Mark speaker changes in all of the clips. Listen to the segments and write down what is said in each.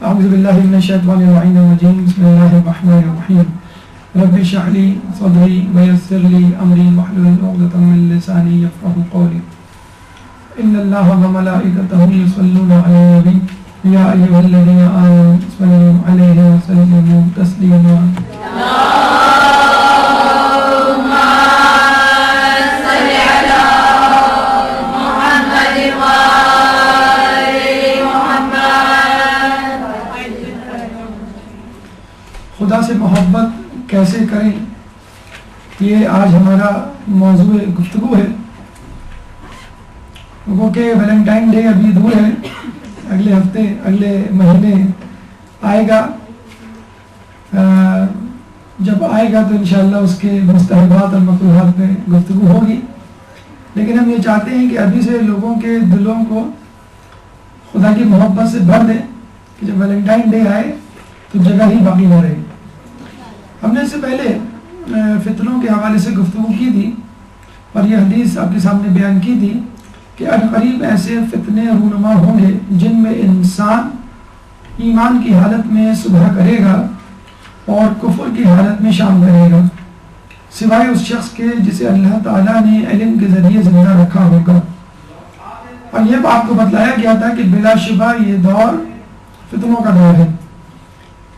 Speaker 1: اعوذ باللہ من الشیطان الرجیم بسم اللہ الرحمن الرحیم رب اشرح لی صدری ویسر لی امری واحلل عقدۃ من لسانی یفقهوا قولی ان اللہ وملائکتہ یصلون علی النبی یا ایھا الذین آمنوا صلوا علیہ وسلموا تسلیما خدا سے محبت کیسے کریں، یہ آج ہمارا موضوع گفتگو ہے۔ وہ کہ ویلنٹائن ڈے ابھی دور ہے، اگلے ہفتے اگلے مہینے آئے گا۔ جب آئے گا تو انشاءاللہ اس کے مستحبات اور مکروہات میں گفتگو ہوگی، لیکن ہم یہ چاہتے ہیں کہ ابھی سے لوگوں کے دلوں کو خدا کی محبت سے بھر دیں کہ جب ویلنٹائن ڈے آئے تو جگہ ہی باقی نہ رہے۔ ہم نے اس سے پہلے فتنوں کے حوالے سے گفتگو کی تھی اور یہ حدیث آپ کے سامنے بیان کی تھی کہ عنقریب ایسے فتنے رونما ہوں گے جن میں انسان ایمان کی حالت میں صبح کرے گا اور کفر کی حالت میں شام کرے گا، سوائے اس شخص کے جسے اللہ تعالیٰ نے علم کے ذریعے زندہ رکھا ہوگا۔ اور یہ آپ کو بتلایا گیا تھا کہ بلا شبہ یہ دور فتنوں کا دور ہے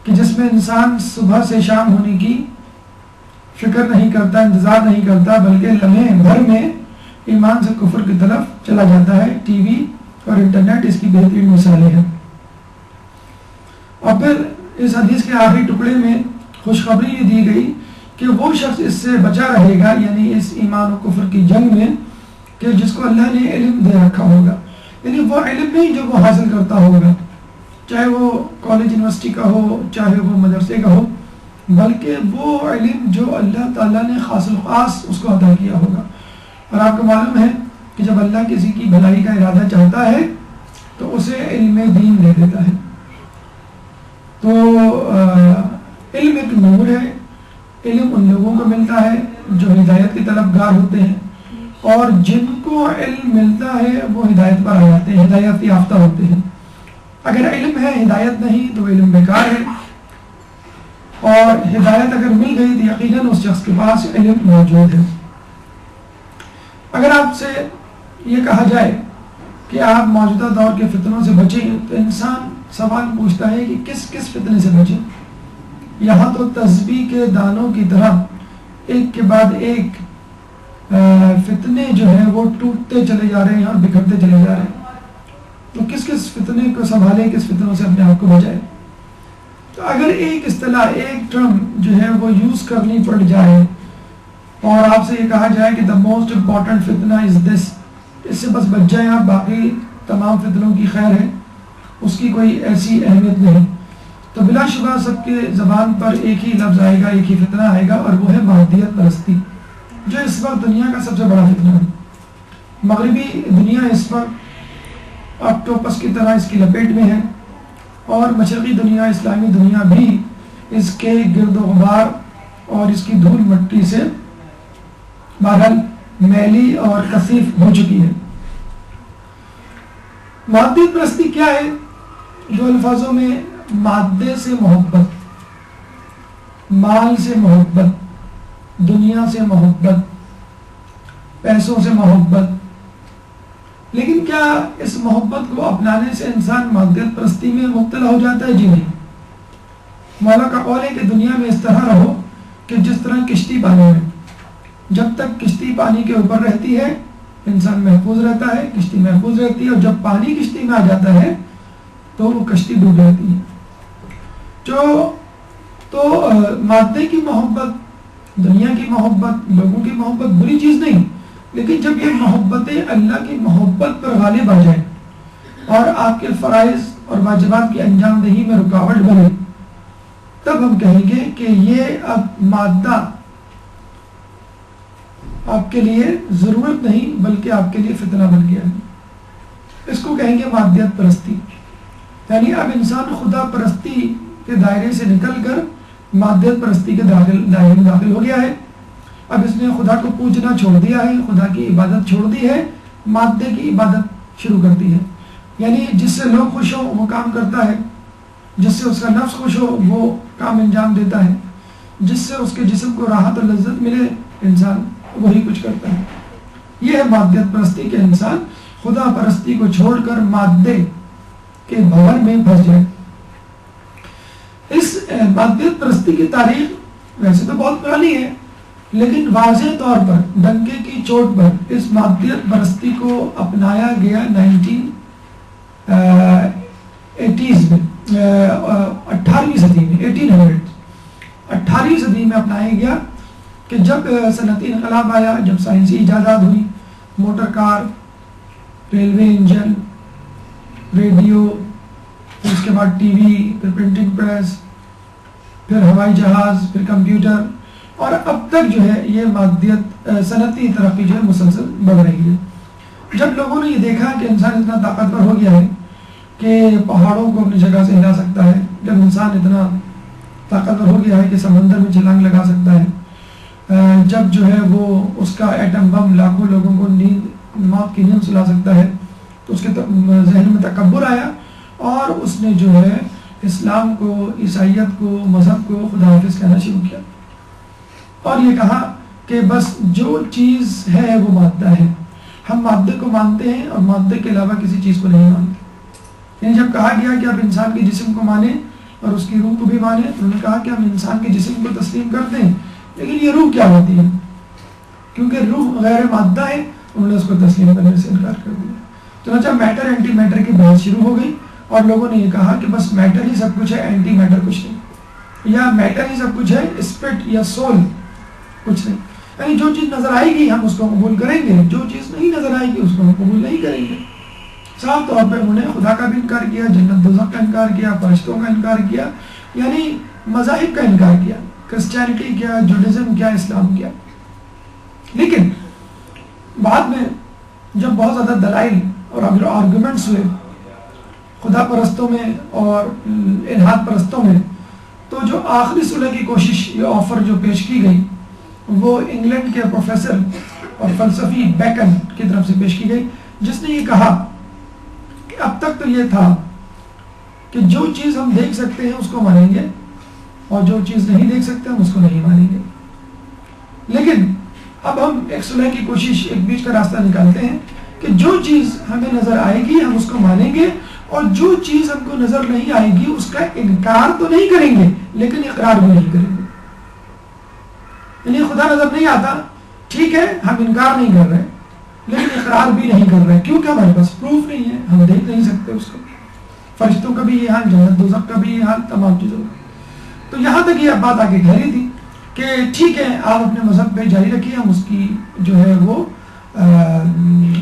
Speaker 1: کہ جس میں انسان صبح سے شام ہونے کی فکر نہیں کرتا، انتظار نہیں کرتا، بلکہ لمحے بھر میں ایمان سے کفر کی طرف چلا جاتا ہے۔ ٹی وی اور انٹرنیٹ اس کی بہترین مثالیں ہیں۔ اور پھر اس حدیث کے آخری ٹکڑے میں خوشخبری یہ دی گئی کہ وہ شخص اس سے بچا رہے گا، یعنی اس ایمان و کفر کی جنگ میں، کہ جس کو اللہ نے علم دے رکھا ہوگا، یعنی وہ علم نہیں جو وہ حاصل کرتا ہوگا، چاہے وہ کالج یونیورسٹی کا ہو، چاہے وہ مدرسے کا ہو، بلکہ وہ علم جو اللہ تعالیٰ نے خاص الخاص اس کو عطا کیا ہوگا۔ اور آپ کو معلوم ہے کہ جب اللہ کسی کی بھلائی کا ارادہ چاہتا ہے تو اسے علم دین دے دیتا ہے۔ تو علم ایک نور ہے، علم ان لوگوں کو ملتا ہے جو ہدایت کی طلبگار ہوتے ہیں، اور جن کو علم ملتا ہے وہ ہدایت پر آ جاتے ہیں، ہدایت یافتہ ہوتے ہیں۔ اگر علم ہے ہدایت نہیں تو علم بیکار ہے، اور ہدایت اگر مل گئی تو یقیناً اس شخص کے پاس علم موجود ہے۔ اگر آپ سے یہ کہا جائے کہ آپ موجودہ دور کے فتنوں سے بچیں تو انسان سوال پوچھتا ہے کہ کس کس فتنے سے بچیں۔ یہاں تو تسبیح کے دانوں کی طرح ایک کے بعد ایک فتنے جو ہیں وہ ٹوٹتے چلے جا رہے ہیں اور بکھرتے چلے جا رہے ہیں، تو کس کس فتنے کو سنبھالے، کس فتنوں سے اپنے آپ کو بچائے۔ تو اگر ایک اصطلاح، ایک ٹرم جو ہے وہ یوز کرنی پڑ جائے اور آپ سے یہ کہا جائے کہ دا موسٹ امپورٹنٹ فتنہ از دس، اس سے بس بچ جائیں آپ، باقی تمام فتنوں کی خیر ہے، اس کی کوئی ایسی اہمیت نہیں، تو بلا شبہ سب کے زبان پر ایک ہی لفظ آئے گا، ایک ہی فتنہ آئے گا، اور وہ ہے مادیت پرستی، جو اس وقت دنیا کا سب سے بڑا فتنہ ہے۔ مغربی دنیا اس وقت آکٹوپس کی طرح اس کی لپیٹ میں ہے، اور مشرقی دنیا، اسلامی دنیا بھی اس کے گرد و غبار اور اس کی دھول مٹی سے بہرحال میلی اور کثیف ہو چکی ہے۔ مادیت پرستی کیا ہے؟ دو الفاظوں میں مادے سے محبت، مال سے محبت، دنیا سے محبت، پیسوں سے محبت۔ لیکن کیا اس محبت کو اپنانے سے انسان مادیت پرستی میں مبتلا ہو جاتا ہے؟ جی نہیں۔ مولا کا قول ہے کہ دنیا میں اس طرح رہو کہ جس طرح کشتی پانی میں، جب تک کشتی پانی کے اوپر رہتی ہے انسان محفوظ رہتا ہے، کشتی محفوظ رہتی ہے، اور جب پانی کشتی میں آ جاتا ہے تو وہ کشتی ڈوب جاتی ہے۔ تو مادے کی محبت، دنیا کی محبت، لوگوں کی محبت بری چیز نہیں، لیکن جب یہ محبتیں اللہ کی محبت پر غالب آ جائیں اور آپ کے فرائض اور واجبات کی انجام دہی میں رکاوٹ بنے، تب ہم کہیں گے کہ یہ اب مادہ آپ کے لیے ضرورت نہیں بلکہ آپ کے لیے فتنہ بن گیا ہے۔ اس کو کہیں گے مادیت پرستی، یعنی اب انسان خدا پرستی کے دائرے سے نکل کر مادیت پرستی کے دائرے میں داخل ہو گیا ہے۔ اب اس نے خدا کو پوجنا چھوڑ دیا ہے، خدا کی عبادت چھوڑ دی ہے، مادے کی عبادت شروع کر دی ہے، یعنی جس سے لوگ خوش ہوں وہ کام کرتا ہے، جس سے اس کا نفس خوش ہو وہ کام انجام دیتا ہے، جس سے اس کے جسم کو راحت اور لذت ملے انسان وہی کچھ کرتا ہے۔ یہ ہے مادیت پرستی کے انسان خدا پرستی کو چھوڑ کر مادے کے بھون میں پھنس جائے۔ اس مادیت پرستی کی تاریخ ویسے تو بہت پرانی ہے، لیکن واضح طور پر ڈنکے کی چوٹ پر اس مادیت پرستی کو اپنایا گیا 1980s میں، 18ویں صدی میں، 18ویں صدی میں اپنایا گیا کہ جب صنعتی انقلاب آیا، جب سائنسی ایجادات ہوئی، motor car, railway engine, radio, پھر اس کے بعد ٹی وی، پھر پرنٹنگ پریس، پھر ہوائی جہاز، پھر کمپیوٹر، اور اب تک جو ہے یہ مادیت صنعتی ترقی جو ہے مسلسل بڑھ رہی ہے۔ جب لوگوں نے یہ دیکھا کہ انسان اتنا طاقتور ہو گیا ہے کہ پہاڑوں کو اپنی جگہ سے ہلا سکتا ہے، جب انسان اتنا طاقتور ہو گیا ہے کہ سمندر میں چھلانگ لگا سکتا ہے، جب جو ہے وہ اس کا ایٹم بم لاکھوں لوگوں کو موت کی نیند سلا سکتا ہے، تو اس کے ذہن میں تکبر آیا اور اس نے جو ہے اسلام کو، عیسائیت کو، مذہب کو خدا حافظ کہنا شروع کیا اور یہ کہا کہ بس جو چیز ہے وہ مادہ ہے، ہم مادے کو مانتے ہیں اور مادے کے علاوہ کسی چیز کو نہیں مانتے۔ یعنی جب کہا گیا کہ آپ انسان کے جسم کو مانیں اور اس کی روح کو بھی مانیں، انہوں نے کہا کہ ہم انسان کے جسم کو تسلیم کرتے ہیں، لیکن یہ روح کیا ہوتی ہے؟ کیونکہ روح غیر مادہ ہے، انہوں نے اس کو تسلیم کرنے سے انکار کر دیا۔ چنانچہ میٹر اینٹی میٹر کی بحث شروع ہو گئی اور لوگوں نے یہ کہا کہ بس میٹر ہی سب کچھ ہے، اینٹی میٹر کچھ نہیں، یا میٹر ہی سب کچھ ہے، اسپرٹ یا سول کچھ نہیں۔ یعنی جو چیز نظر آئے گی ہم اس کو قبول کریں گے، جو چیز نہیں نظر آئے گی اس کو ہم قبول نہیں کریں گے۔ صاف طور پہ انہوں نے خدا کا بھی انکار کیا، جنت دوزخ کا انکار کیا، فرشتوں کا انکار کیا، یعنی مذاہب کا انکار کیا، کرسچینٹی کیا، جوڈازم کیا، اسلام کیا۔ لیکن بعد میں جب بہت زیادہ دلائل اور آرگومنٹس ہوئے خدا پرستوں میں اور الہاد پرستوں میں، تو جو آخری صلح کی کوشش، یہ آفر جو پیش کی گئی وہ انگلینڈ کے پروفیسر اور فلسفی بیکن کی طرف سے پیش کی گئی، جس نے یہ کہا کہ اب تک تو یہ تھا کہ جو چیز ہم دیکھ سکتے ہیں اس کو مانیں گے اور جو چیز نہیں دیکھ سکتے ہم اس کو نہیں مانیں گے، لیکن اب ہم ایک صلح کی کوشش، ایک بیچ کا راستہ نکالتے ہیں کہ جو چیز ہمیں نظر آئے گی ہم اس کو مانیں گے اور جو چیز ہم کو نظر نہیں آئے گی اس کا انکار تو نہیں کریں گے لیکن اقرار بھی نہیں کریں گے۔ یعنی خدا نظر نہیں آتا، ٹھیک ہے، ہم انکار نہیں کر رہے لیکن اقرار بھی نہیں کر رہے، کیونکہ ہمارے پاس پروف نہیں ہے، ہم دیکھ نہیں سکتے اس کو۔ فرشتوں کا بھی یہ حال، جنت دوزخ کا بھی یہ حال، تمام چیزوں کا۔ تو یہاں تک یہ بات آگے ٹھہری تھی کہ ٹھیک ہے آپ اپنے مذہب پہ جاری رکھیے، ہم اس کی جو ہے وہ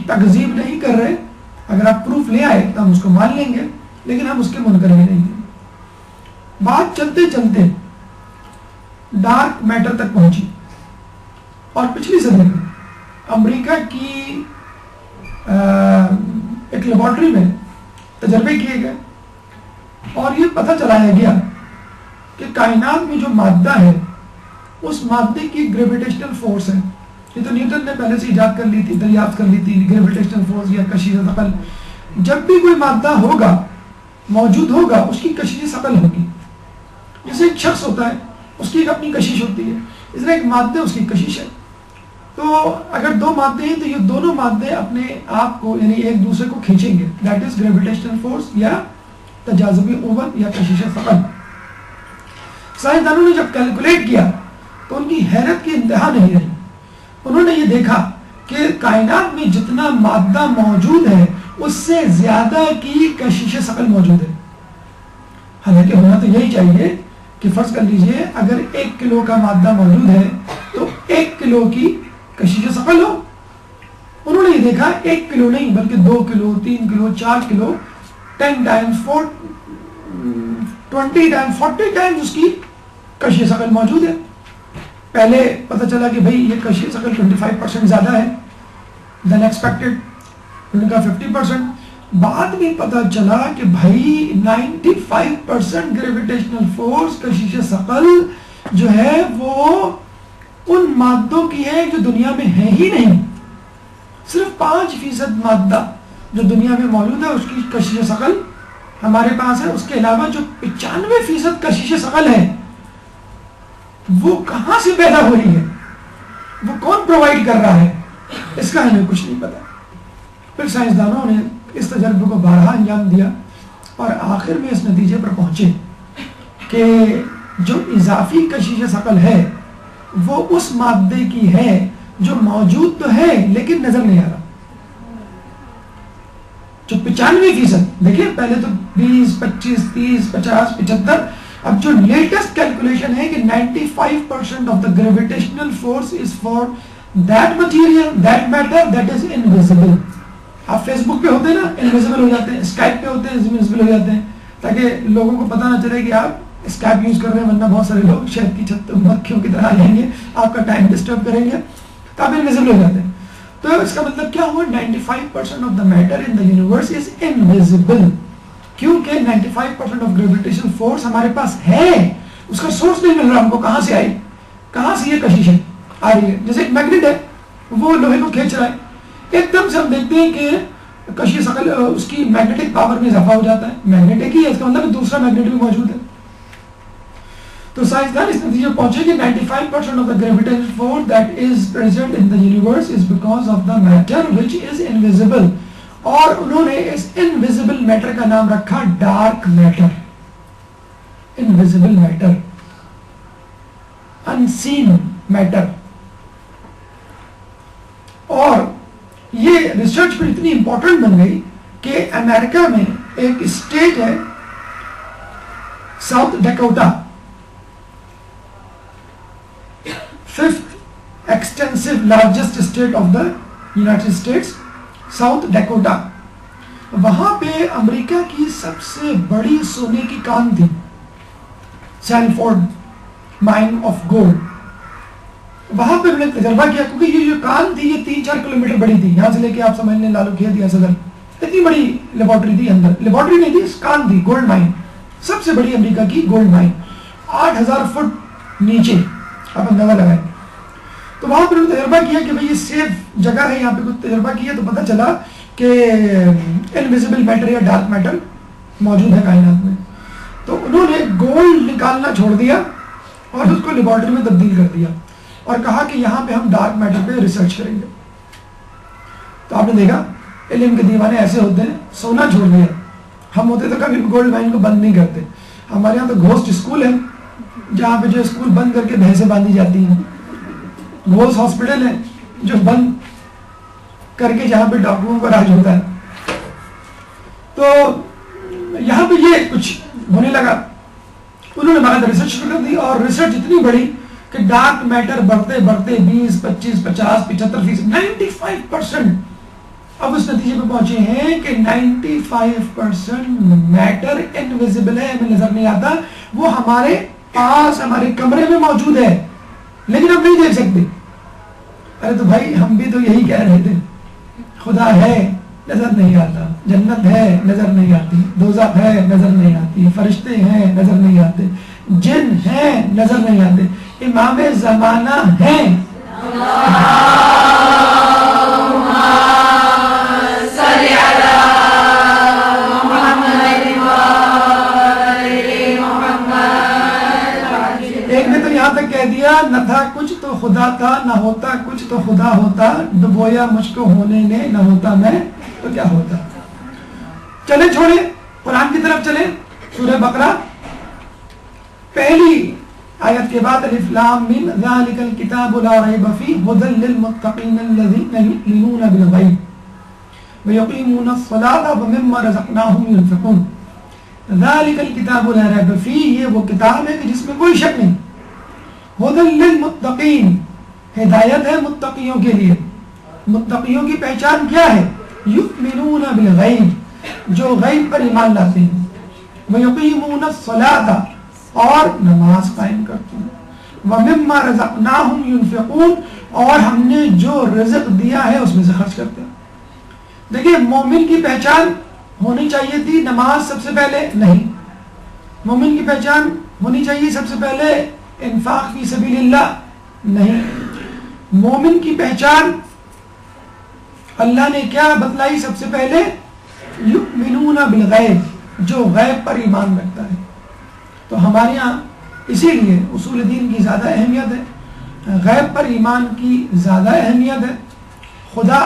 Speaker 1: تکذیب نہیں کر رہے، اگر آپ پروف لے آئے تو ہم اس کو مان لیں گے لیکن ہم اس کے منکر بھی نہیں ہیں۔ بات چلتے چلتے ڈارک میٹر تک پہنچی اور پچھلی صدی میں امریکہ کی ایک لیبارٹری میں تجربے کیے گئے اور یہ پتہ چلایا گیا کہ کائنات میں جو مادہ ہے اس مادے کی گریویٹیشنل فورس ہے۔ یہ تو نیوٹن نے پہلے سے ایجاد کر لی تھی، دریافت کر لی تھی، گریویٹیشنل فورس یا کشش ثقل۔ جب بھی کوئی مادہ ہوگا، موجود ہوگا، اس کی کشش ثقل ہوگی۔ جیسے ایک شخص ہوتا ہے اس کی ایک اپنی کشش ہوتی ہے، اس طرح ایک مادہ اس کی کشش ہے۔ تو اگر دو مادے ہیں تو یہ دونوں مادے اپنے آپ کو یعنی ایک دوسرے کو کھینچیں گے، دیٹ از گریویٹیشنل فورس یا تجاذبی قوت یا کشش ثقل۔ سائنسدانوں نے جب کیلکولیٹ کیا تو ان کی حیرت کی انتہا نہیں رہی۔ انہوں نے یہ دیکھا کہ کائنات میں جتنا مادہ موجود ہے اس سے زیادہ کی کشش ثقل موجود ہے۔ حالانکہ ہونا تو یہی چاہیے کہ فرض کر لیجئے اگر 1 کلو کا مادہ موجود ہے تو 1 کلو کی کشش ثقل ہو۔ انہوں نے یہ دیکھا 1 کلو نہیں بلکہ 2 کلو، 3 کلو، 4 کلو، 10 ٹائمز 20 ٹائمز 40 ٹائمز اس کی کشش ثقل موجود ہے۔ پہلے پتہ چلا کہ بھئی یہ کشش ثقل 25% زیادہ ہے دین ایکسپیکٹڈ، انہوں نے کہا 50%۔ بعد میں پتہ چلا کہ بھائی 95% گریویٹیشنل فورس کشش ثقل جو ہے وہ ان مادوں کی ہے جو دنیا میں ہے ہی نہیں۔ صرف 5% مادہ جو دنیا میں موجود ہے اس کی کشش ثقل ہمارے پاس ہے، اس کے علاوہ جو 95% کشش ثقل ہے وہ کہاں سے پیدا ہو رہی ہے، وہ کون پرووائڈ کر رہا ہے، اس کا ہمیں کچھ نہیں پتا۔ پھر سائنسدانوں نے اس تجربے کو بارہا انجام دیا اور آخر میں اس نتیجے پر پہنچے کہ جو اضافی کشش ثقل ہے وہ اس مادے کی ہے جو موجود تو ہے لیکن نظر نہیں آ رہا۔ جو 95%، دیکھیں پہلے تو 20، 25، 30، 50، 75، اب جو لیٹسٹ کیلکولیشن ہے کہ 95% of the gravitational force is for that material, that matter that is invisible. آپ فیس بک پہ ہوتے ہیں نا، انویزیبل ہو جاتے ہیں، اسکائپ پہ ہوتے ہیں، انویزیبل ہو جاتے ہیں، تاکہ لوگوں کو پتہ نہ چلے کہ آپ اسکائپ یوز کر رہے ہیں، ورنہ بہت سارے لوگ شہد کی چھت مکھیوں کی طرح لیں گے، آپ کا ٹائم ڈسٹرب کریں گے، تو آپ انویزیبل ہو جاتے ہیں۔ تو اس کا مطلب کیا ہوا؟ 95% of the matter in the universe is invisible, کیونکہ 95% آف گریویٹیشن فورس ہمارے پاس ہے، اس کا سورس نہیں مل رہا ہم کو، کہاں سے آئی، کہاں سے یہ کشش ہے آ رہی ہے۔ جیسے ایک میگنیٹ ہے، وہ لوہے کو کھینچ رہا ہے، ایک دم سے ہم دیکھتے ہیں کہ کشش ثقل اس کی میگنیٹک پاور میں اضافہ ہو جاتا ہے، میگنیٹ ایک ہی ہے، اس کا مطلب دوسرا میگنیٹ بھی موجود ہے۔ تو سائنسدان اس نتیجے پر پہنچے کہ 95% of the gravitational force that is present in the universe is because of the matter which is invisible، اور انہوں نے اس انویزیبل میٹر کا نام رکھا dark matter, invisible matter, unseen matter. اور یہ ریسرچ پہ اتنی امپورٹنٹ بن گئی کہ امریکہ میں ایک اسٹیٹ ہے South Dakota, 5th extensive largest state of the United States، South Dakota. وہاں پہ امریکہ کی سب سے بڑی سونے کی کان تھی، سینفورڈ مائن آف گولڈ۔ وہاں پہ انہوں نے تجربہ کیا، کیونکہ یہ جو کان تھی یہ 3-4 کلومیٹر بڑی تھی، یہاں سے لے کے آپ سمجھ لیں لالو کھیت یا صدر، اتنی بڑی لیبارٹری تھی، اندر لیبارٹری نہیں تھی، کان تھی، گولڈ مائن، سب سے بڑی امریکہ کی گولڈ مائن، 8000 فٹ نیچے، آپ اندازہ لگائیں۔ تو وہاں پہ انہوں نے تجربہ کیا کہ بھئی یہ سیف جگہ ہے، یہاں پہ کچھ تجربہ کیا تو پتہ چلا کہ انویزیبل میٹر یا ڈارک میٹر موجود ہے کائنات میں۔ تو انہوں نے گولڈ نکالنا چھوڑ دیا اور اس کو لیبارٹری میں تبدیل کر دیا اور کہا کہ یہاں پہ ہم ڈارک میٹر پہ ریسرچ کریں گے۔ تو آپ نے دیکھا علم کے دیوانے ایسے ہوتے ہیں، سونا چھوڑ دیا۔ ہم ہوتے تو کبھی گولڈ مائن کو بند نہیں کرتے، ہمارے یہاں تو گھوسٹ اسکول ہے جہاں پہ جو اسکول بند کر کے بھینسیں باندھی جاتی ہیں، گھوسٹ ہاسپٹل ہے جو بند کر کے جہاں پہ ڈاکٹروں کا راج ہوتا ہے۔ تو یہاں پہ یہ کچھ ہونے لگا، انہوں نے ہمارا ریسرچ شروع کر دی اور ریسرچ اتنی بڑی کہ ڈارک میٹر بڑھتے بڑھتے 20، 25، 50، 75%، 95%، اب اس نتیجے پہ پہنچے ہیں کہ 95% میٹر انویزیبل ہے، ہمیں نظر نہیں آتا، وہ ہمارے پاس ہمارے کمرے میں موجود ہے لیکن ہم نہیں دیکھ سکتے۔ ارے تو بھائی ہم بھی تو یہی کہہ رہے تھے، خدا ہے نظر نہیں آتا، جنت ہے نظر نہیں آتی، دوزخ ہے نظر نہیں آتی، فرشتے ہیں نظر نہیں آتے، جن ہیں نظر نہیں آتے، امام زمانہ ہیں۔ ایک نے تو یہاں تک کہہ دیا، نہ تھا کچھ تو خدا تھا، نہ ہوتا کچھ تو خدا ہوتا، ڈبویا مجھ کو ہونے نے، نہ ہوتا میں تو کیا ہوتا۔ چلے چھوڑے قرآن کی طرف چلے، سورہ بقرہ پہلی آیت کے بعد الف لام میم ذالک الکتاب لا ریب فیہ ھدی للمتقین الذین یؤمنون بالغیب ویقیمون الصلاۃ ومما رزقناہم ینفقون۔ ذالک الکتاب لا ریب فیہ، یہ وہ کتاب ہے کہ جس میں کوئی شک نہیں، ھدی للمتقین، ہدایت ہے متقیوں کے لیے۔ متقیوں کی پہچان کیا ہے؟ یؤمنون بالغیب، جو غیب پر ایمان لاتے ہیں، ویقیمون الصلاۃ، اور نماز قائم کرتے ہیں، وَمِمَّا رَزَقْنَاهُمْ يُنْفِقُونَ، اور ہم نے جو رزق دیا ہے اس میں سے خرچ کرتے ہیں۔ دیکھیں مومن کی پہچان ہونی چاہیے تھی نماز سب سے پہلے، نہیں۔ مومن کی پہچان ہونی چاہیے سب سے پہلے انفاق فی سبیل اللہ، نہیں۔ مومن کی پہچان اللہ نے کیا بتلائی سب سے پہلے؟ یؤمنون بالغیب، جو غیب پر ایمان رکھتا ہے. تو ہمارے یہاں اسی لیے اصول دین کی زیادہ اہمیت ہے، غیب پر ایمان کی زیادہ اہمیت ہے. خدا،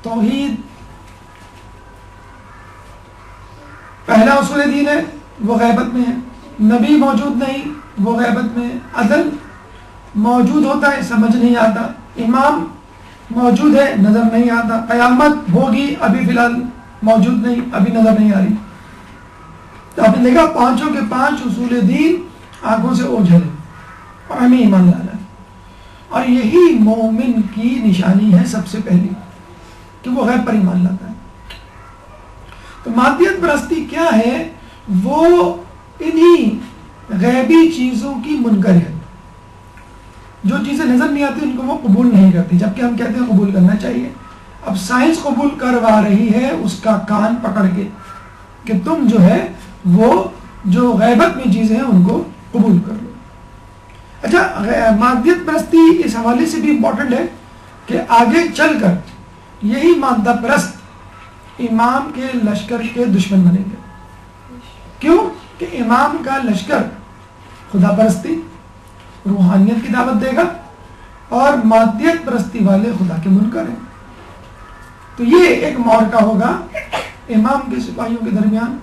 Speaker 1: توحید پہلا اصول دین ہے، وہ غیبت میں ہے. نبی موجود نہیں، وہ غیبت میں ہے. عدل موجود ہوتا ہے، سمجھ نہیں آتا. امام موجود ہے، نظر نہیں آتا. قیامت ہوگی، ابھی فی الحال موجود نہیں، ابھی نظر نہیں آ رہی. تو آپ نے دیکھا پانچوں کے پانچ اصول دین آنکھوں سے اوجھل ہے اور ہمیں ایمان لانا ہے. اور یہی مومن کی نشانی ہے سب سے پہلی، کہ وہ غیب پر ایمان لاتا ہے. تو مادیت پرستی کیا ہے؟ وہ انہی غیبی چیزوں کی منکر ہے. جو چیزیں نظر نہیں آتی ان کو وہ قبول نہیں کرتی، جبکہ ہم کہتے ہیں قبول کرنا چاہیے. اب سائنس قبول کروا رہی ہے اس کا کان پکڑ کے کہ تم جو ہے وہ جو غیبت میں چیزیں ہیں ان کو قبول کر لو. اچھا، مادیت پرستی اس حوالے سے بھی امپورٹنٹ ہے کہ آگے چل کر یہی مادہ پرست امام کے لشکر کے دشمن بنیں گے. کیوں؟ کہ امام کا لشکر خدا پرستی، روحانیت کی دعوت دے گا، اور مادیت پرستی والے خدا کے منکر ہیں. تو یہ ایک معرکہ ہوگا امام کے سپاہیوں کے درمیان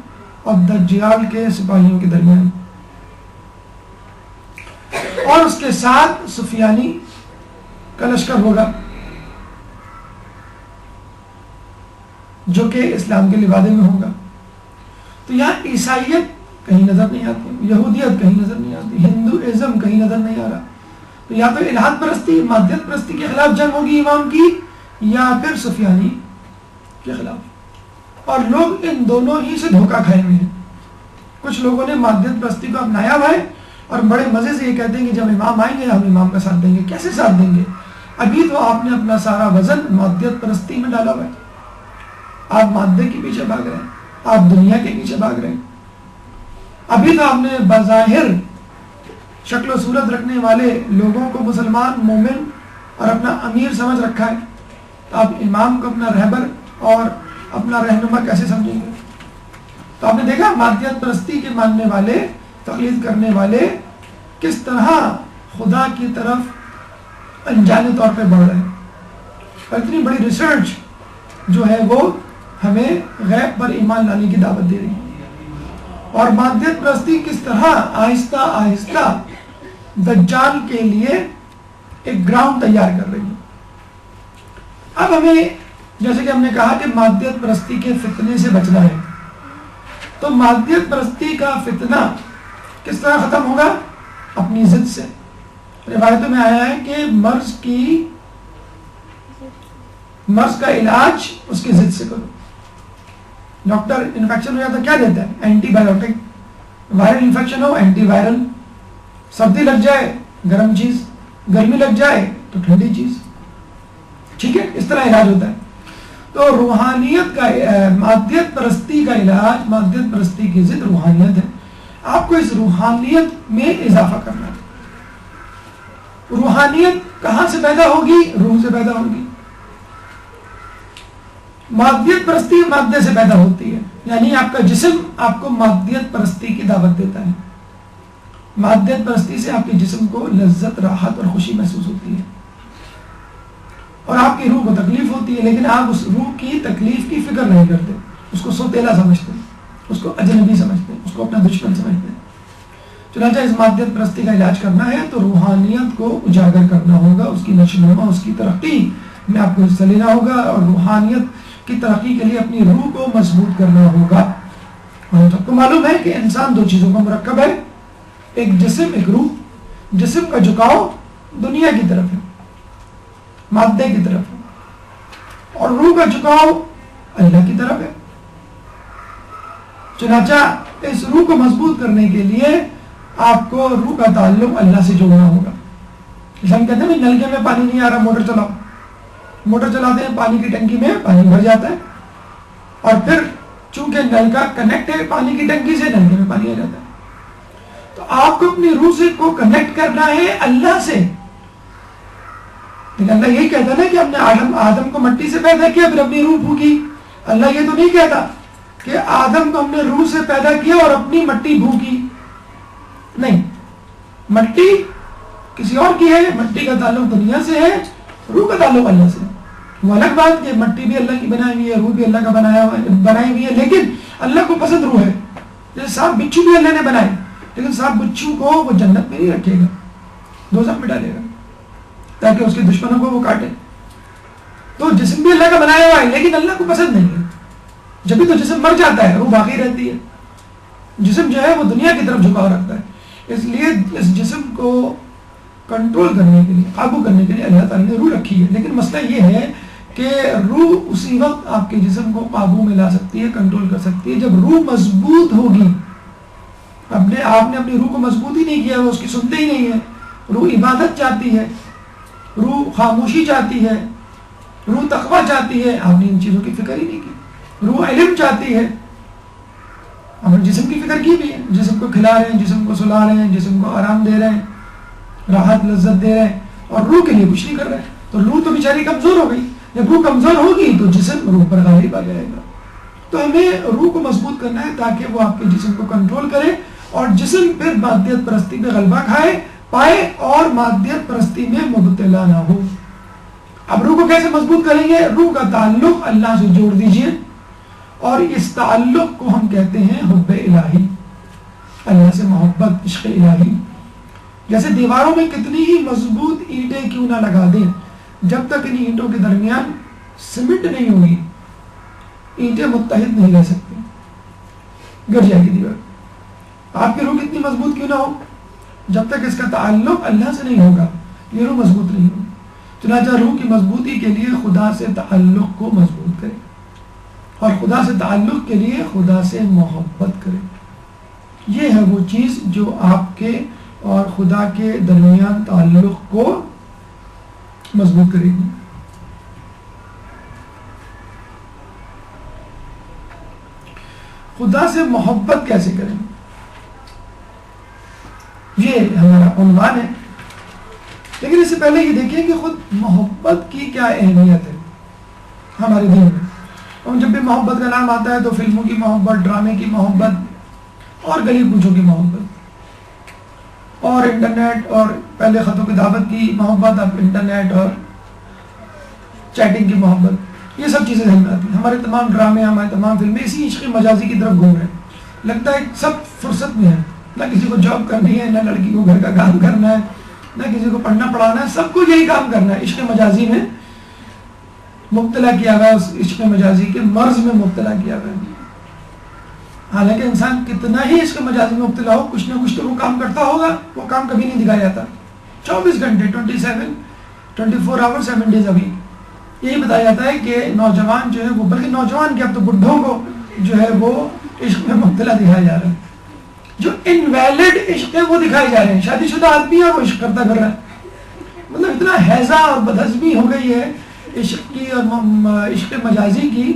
Speaker 1: اور دجال کے سپاہیوں کے درمیان، اور اس کے ساتھ سفیانی کا لشکر ہوگا جو کہ اسلام کے لبادے میں ہوگا. تو یہاں عیسائیت کہیں نظر نہیں آتی، یہودیت کہیں نظر نہیں آتی، ہندوازم کہیں نظر نہیں آ رہا. تو یا تو الہاد پرستی، مادیت پرستی کے خلاف جنگ ہوگی امام کی، یا پھر سفیانی کے خلاف. اور لوگ ان دونوں ہی سے دھوکہ کھائے ہوئے ہیں. کچھ لوگوں نے مادیت پرستی کو اپنایا ہوا ہے اور بڑے مزے سے یہ کہتے ہیں کہ جب امام آئیں گے ہم امام کا ساتھ دیں گے. کیسے ساتھ دیں گے؟ ابھی تو آپ نے اپنا سارا وزن مادیت پرستی میں ڈالا ہوا ہے. آپ مادے کے پیچھے بھاگ رہے ہیں، آپ دنیا کے پیچھے بھاگ رہے ہیں. ابھی تو آپ نے بظاہر شکل و صورت رکھنے والے لوگوں کو مسلمان، مومن اور اپنا امیر سمجھ رکھا ہے. تو آپ امام کو اپنا رہبر اور اپنا رہنما کیسے سمجھیں گے؟ تو آپ نے دیکھا مادیت پرستی کے ماننے والے، تقلید کرنے والے کس طرح خدا کی طرف انجانے طور پہ بڑھ رہے ہیں. اور اتنی بڑی ریسرچ جو ہے وہ ہمیں غیب پر ایمان لانے کی دعوت دے رہی ہے. اور مادیت پرستی کس طرح آہستہ آہستہ دجال کے لیے ایک گراؤنڈ تیار کر رہی ہے. اب ہمیں جیسے کہ ہم نے کہا کہ مادیت پرستی کے فتنے سے بچنا ہے، تو مادیت پرستی کا فتنہ کس طرح ختم ہوگا؟ اپنی ضد سے. روایتوں میں آیا ہے کہ مرض کا علاج اس کی ضد سے کرو. ڈاکٹر انفیکشن ہو جاتا کیا دیتا ہے؟ Antibiotic. وائرل انفیکشن ہو اینٹی وائرل. سردی لگ جائے گرم چیز، گرمی لگ جائے تو ٹھنڈی چیز. ٹھیک ہے، اس طرح علاج ہوتا ہے. تو روحانیت کا، مادیت پرستی کا علاج، مادیت پرستی کی ضد روحانیت ہے. آپ کو اس روحانیت میں اضافہ کرنا ہے. روحانیت کہاں سے پیدا ہوگی؟ روح سے پیدا ہوگی. مادیت پرستی مادے سے پیدا ہوتی ہے، یعنی آپ کا جسم آپ کو مادیت پرستی کی دعوت دیتا ہے. مادیت پرستی سے آپ کے جسم کو لذت، راحت اور خوشی محسوس ہوتی ہے، اور آپ کی روح کو تکلیف ہوتی ہے، لیکن آپ اس روح کی تکلیف کی فکر نہیں کرتے. اس کو سوتیلا سمجھتے ہیں، اس کو اجنبی سمجھتے ہیں، اس کو اپنا دشمن سمجھتے ہیں. چنانچہ اس مادیت پرستی کا علاج کرنا ہے تو روحانیت کو اجاگر کرنا ہوگا، اس کی نشو و نما، اس کی ترقی میں آپ کو حصہ لینا ہوگا، اور روحانیت کی ترقی کے لیے اپنی روح کو مضبوط کرنا ہوگا. اور سب کو معلوم ہے کہ انسان دو چیزوں کا مرکب ہے، ایک جسم، ایک روح. جسم کا جھکاؤ دنیا کی طرف ہے، مادے کی طرف ہے، اور روح کا جھکاؤ اللہ کی طرف ہے. چنانچہ اس روح کو مضبوط کرنے کے لیے آپ کو روح کا تعلق اللہ سے جوڑنا ہوگا. جیسے ہم کہتے ہیں نل کے میں پانی نہیں آ رہا، موٹر چلاؤ. موٹر چلاتے ہیں، پانی کی ٹنکی میں پانی بھر جاتا ہے، اور پھر چونکہ نل کا کنیکٹ ہے پانی کی ٹنکی سے، نل کے میں پانی آ جاتا ہے. تو آپ کو اپنی روح سے کو کنیکٹ کرنا ہے اللہ سے. لیکن اللہ یہی کہتا نا کہ ہم نے آدم کو مٹی سے پیدا کیا، پھر اپنی روح پھونکی. اللہ یہ تو نہیں کہتا کہ آدم کو ہم نے روح سے پیدا کیا اور اپنی مٹی بھونکی، نہیں، مٹی کسی اور کی ہے، مٹی کا تعلق دنیا سے ہے، روح کا تعلق اللہ سے. وہ الگ بات کہ مٹی بھی اللہ کی بنائی ہوئی ہے، روح بھی اللہ کا بنائی ہوئی ہے، لیکن اللہ کو پسند روح ہے. جیسے سانپ بچھو بھی اللہ نے بنائے، لیکن سانپ بچھو کو وہ جنت میں نہیں رکھے گا، دوزخ میں ڈالے گا تاکہ اس کے دشمنوں کو وہ کاٹے. تو جسم بھی اللہ کا بنایا ہوا ہے لیکن اللہ کو پسند نہیں ہے. جبھی تو جسم مر جاتا ہے، روح باقی رہتی ہے. جسم جو ہے وہ دنیا کی طرف جھکاؤ رکھتا ہے. اس لیے اس جسم کو کنٹرول کرنے کے لیے، قابو کرنے کے لیے اللہ تعالیٰ نے روح رکھی ہے. لیکن مسئلہ یہ ہے کہ روح اسی وقت آپ کے جسم کو قابو میں لا سکتی ہے، کنٹرول کر سکتی ہے جب روح مضبوط ہوگی. آپ نے اپنی روح کو مضبوط ہی نہیں کیا، وہ اس کی سنتے ہی نہیں ہے. روح عبادت چاہتی ہے، روح خاموشی چاہتی ہے، روح تقویٰ چاہتی ہے. آپ نے ان چیزوں کی فکر ہی نہیں کی. روح علم چاہتی ہے. ہم نے جسم کی فکر کی بھی ہے، جسم کو کھلا رہے ہیں، جسم کو سلا رہے ہیں، جسم کو آرام دے رہے ہیں، راحت لذت دے رہے ہیں، اور روح کے لیے کچھ نہیں کر رہے ہیں. تو روح تو بیچاری کمزور ہو گئی. جب روح کمزور ہوگی تو جسم روح پر غالب آ جائے گا. تو ہمیں روح کو مضبوط کرنا ہے تاکہ وہ آپ کے جسم کو کنٹرول کرے اور جسم پھر مادیت پرستی پہ غلبہ پائے اور مادیت پرستی میں مبتلا نہ ہو. اب روح کو کیسے مضبوط کریں گے؟ روح کا تعلق اللہ سے جوڑ دیجئے، اور اس تعلق کو ہم کہتے ہیں حب الہی، اللہ سے محبت، عشق الہی. جیسے دیواروں میں کتنی ہی مضبوط اینٹیں کیوں نہ لگا دیں، جب تک ان اینٹوں کے درمیان سیمنٹ نہیں ہوگی اینٹیں متحد نہیں رہ سکتی، گر جائے گی دیوار. آپ کی روح کتنی مضبوط کیوں نہ ہو، جب تک اس کا تعلق اللہ سے نہیں ہوگا یہ روح مضبوط نہیں ہوگی. چنانچہ روح کی مضبوطی کے لیے خدا سے تعلق کو مضبوط کرے، اور خدا سے تعلق کے لیے خدا سے محبت کرے. یہ ہے وہ چیز جو آپ کے اور خدا کے درمیان تعلق کو مضبوط کرے گی. خدا سے محبت کیسے کریں، یہ ہمارا عنوان ہے. لیکن اس سے پہلے یہ دیکھیں کہ خود محبت کی کیا اہمیت ہے ہمارے دین میں. اور جب بھی محبت کا نام آتا ہے تو فلموں کی محبت، ڈرامے کی محبت، اور گلی کوچوں کی محبت، اور انٹرنیٹ، اور پہلے خطوں کی دعوت کی محبت، اب انٹرنیٹ اور چیٹنگ کی محبت، یہ سب چیزیں ذہن میں آتی ہیں. ہمارے تمام ڈرامے، ہمارے تمام فلمیں اسی عشق مجازی کی طرف گھوم رہے ہیں. لگتا ہے سب فرصت میں ہے، نہ کسی کو جاب کرنی ہے، نہ لڑکی کو گھر کا کام کرنا ہے، نہ کسی کو پڑھنا پڑھانا ہے، سب کو یہی کام کرنا ہے. عشق مجازی میں مبتلا کیا گیا، اس عشق مجازی کے مرض میں مبتلا کیا گیا. حالانکہ انسان کتنا ہی عشق مجازی میں مبتلا ہو، کچھ نہ کچھ تو وہ کام کرتا ہوگا. وہ کام کبھی نہیں دکھایا جاتا. 24 گھنٹے 24 آور 7 ڈیز ابھی یہی بتایا جاتا ہے کہ نوجوان جو ہے وہ، بلکہ نوجوان کے اب تو بڈھوں کو جو ہے وہ عشق میں مبتلا دکھایا جا رہا ہے. جو انویلڈ عشق ہے وہ دکھائے جا رہے ہیں. شادی شدہ آدمی ہے وہ عشق کرتا کر رہا ہے. مطلب اتنا ہیضہ اور بدہضمی ہو گئی ہے عشق کی اور عشق مجازی کی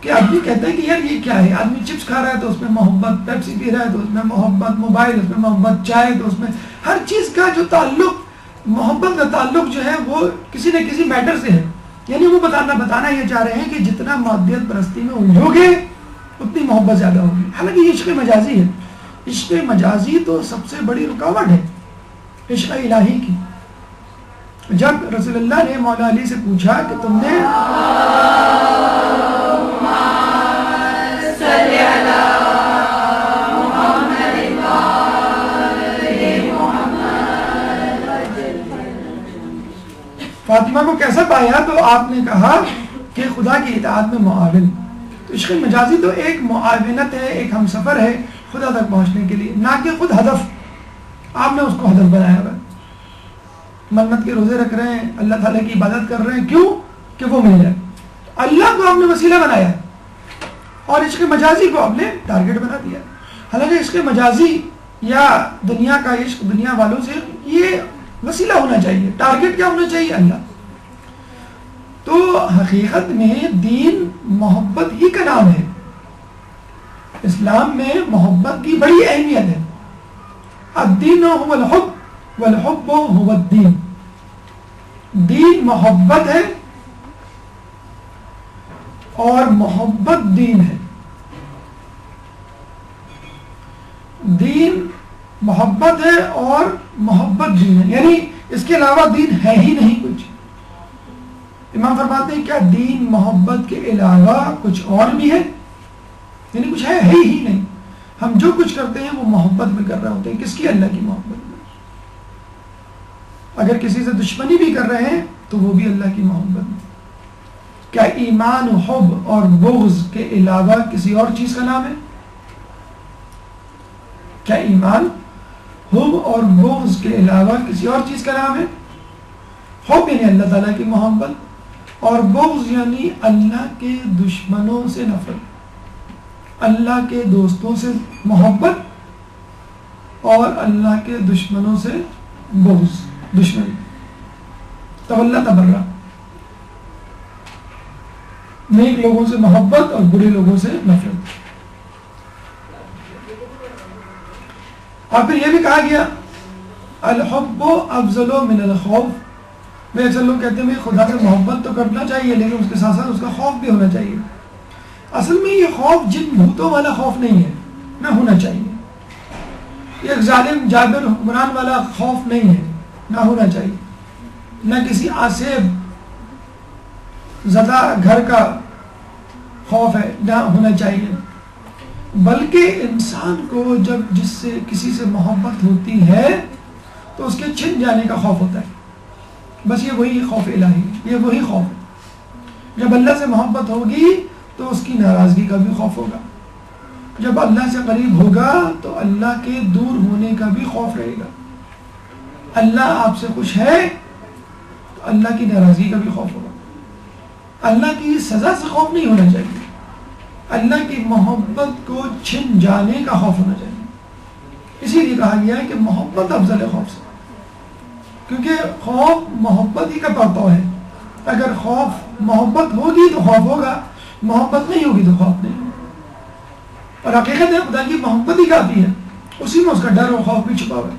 Speaker 1: کہ آدمی کہتا ہے کہ یار یہ کیا ہے. آدمی چپس کھا رہا ہے تو اس میں محبت، پیپسی پی رہا ہے تو اس میں محبت، موبائل اس میں محبت، چائے تو اس میں، ہر چیز کا جو تعلق، محبت کا تعلق جو ہے وہ کسی نہ کسی میٹر سے ہے. یعنی وہ بتانا یہ چاہ رہے ہیں کہ جتنا مادیت پرستی میں الجھو گے اتنی محبت زیادہ ہوگی. حالانکہ یہ عشق مجازی ہے. عشق مجازی تو سب سے بڑی رکاوٹ ہے عشق الہی کی. جب رسول اللہ نے مولا علی سے پوچھا کہ تم نے فاطمہ کو کیسا پایا تو آپ نے کہا کہ خدا کی اطاعت میں معاون. تو عشق مجازی تو ایک معاونت ہے، ایک ہم سفر ہے خدا تک پہنچنے کے لیے، نہ کہ خود ہدف. آپ نے اس کو ہدف بنایا ہوا ہے. منت کے روزے رکھ رہے ہیں، اللہ تعالیٰ کی عبادت کر رہے ہیں، کیوں؟ کہ وہ مل جائے. اللہ کو آپ نے وسیلہ بنایا اور عشق مجازی کو آپ نے ٹارگٹ بنا دیا. حالانکہ عشق مجازی یا دنیا کا عشق دنیا والوں سے یہ وسیلہ ہونا چاہیے، ٹارگٹ کیا ہونا چاہیے؟ اللہ. تو حقیقت میں دین محبت ہی کا نام ہے. اسلام میں محبت کی بڑی اہمیت ہے. الدین هو الحب والحب هو الدین. دین محبت ہے اور محبت دین ہے. دین محبت ہے اور محبت دین ہے، یعنی اس کے علاوہ دین ہے ہی نہیں کچھ. امام فرماتے ہیں کیا دین محبت کے علاوہ کچھ اور بھی ہے؟ یعنی کچھ ہے ہی نہیں. ہم جو کچھ کرتے ہیں وہ محبت میں کر رہے ہوتے ہیں. کس کی؟ اللہ کی محبت میں. اگر کسی سے دشمنی بھی کر رہے ہیں تو وہ بھی اللہ کی محبت میں. کیا ایمان و حب اور بغض کے علاوہ کسی اور چیز کا نام ہے؟ کیا ایمان حب اور بغض کے علاوہ کسی اور چیز کا نام ہے؟ حب یعنی اللہ تعالیٰ کی محبت، اور بغض یعنی اللہ کے دشمنوں سے نفرت، اللہ کے دوستوں سے محبت اور اللہ کے دشمنوں سے بغض، دشمنی، تولا تبرہ، نیک لوگوں سے محبت اور برے لوگوں سے نفرت. اور پھر یہ بھی کہا گیا الحب افضل من الخوف. میں اکثر لوگ کہتے ہیں خدا سے محبت تو کرنا چاہیے لیکن اس کے ساتھ ساتھ اس کا خوف بھی ہونا چاہیے. اصل میں یہ خوف جن بھوتوں والا خوف نہیں ہے، نہ ہونا چاہیے. یہ ظالم جابر حکمران والا خوف نہیں ہے، نہ ہونا چاہیے. نہ کسی آسیب زدہ گھر کا خوف ہے، نہ ہونا چاہیے. بلکہ انسان کو جب جس سے کسی سے محبت ہوتی ہے تو اس کے چھن جانے کا خوف ہوتا ہے. بس یہ وہی خوف الہی، یہ وہی خوف ہے. جب اللہ سے محبت ہوگی تو اس کی ناراضگی کا بھی خوف ہوگا. جب اللہ سے قریب ہوگا تو اللہ کے دور ہونے کا بھی خوف رہے گا. اللہ آپ سے خوش ہے تو اللہ کی ناراضگی کا بھی خوف ہوگا. اللہ کی سزا سے خوف نہیں ہونا چاہیے، اللہ کی محبت کو چھن جانے کا خوف ہونا چاہیے. اسی لیے کہا گیا ہے کہ محبت افضل ہے خوف سے، کیونکہ خوف محبت ہی کا پرتو ہے. اگر خوف محبت ہوگی تو خوف ہوگا، محبت نہیں ہوگی تو خوف نہیں. اور حقیقت ہے خدا کی محبت ہی کافی ہے، اسی میں اس کا ڈر اور خوف بھی چھپا ہوا ہے.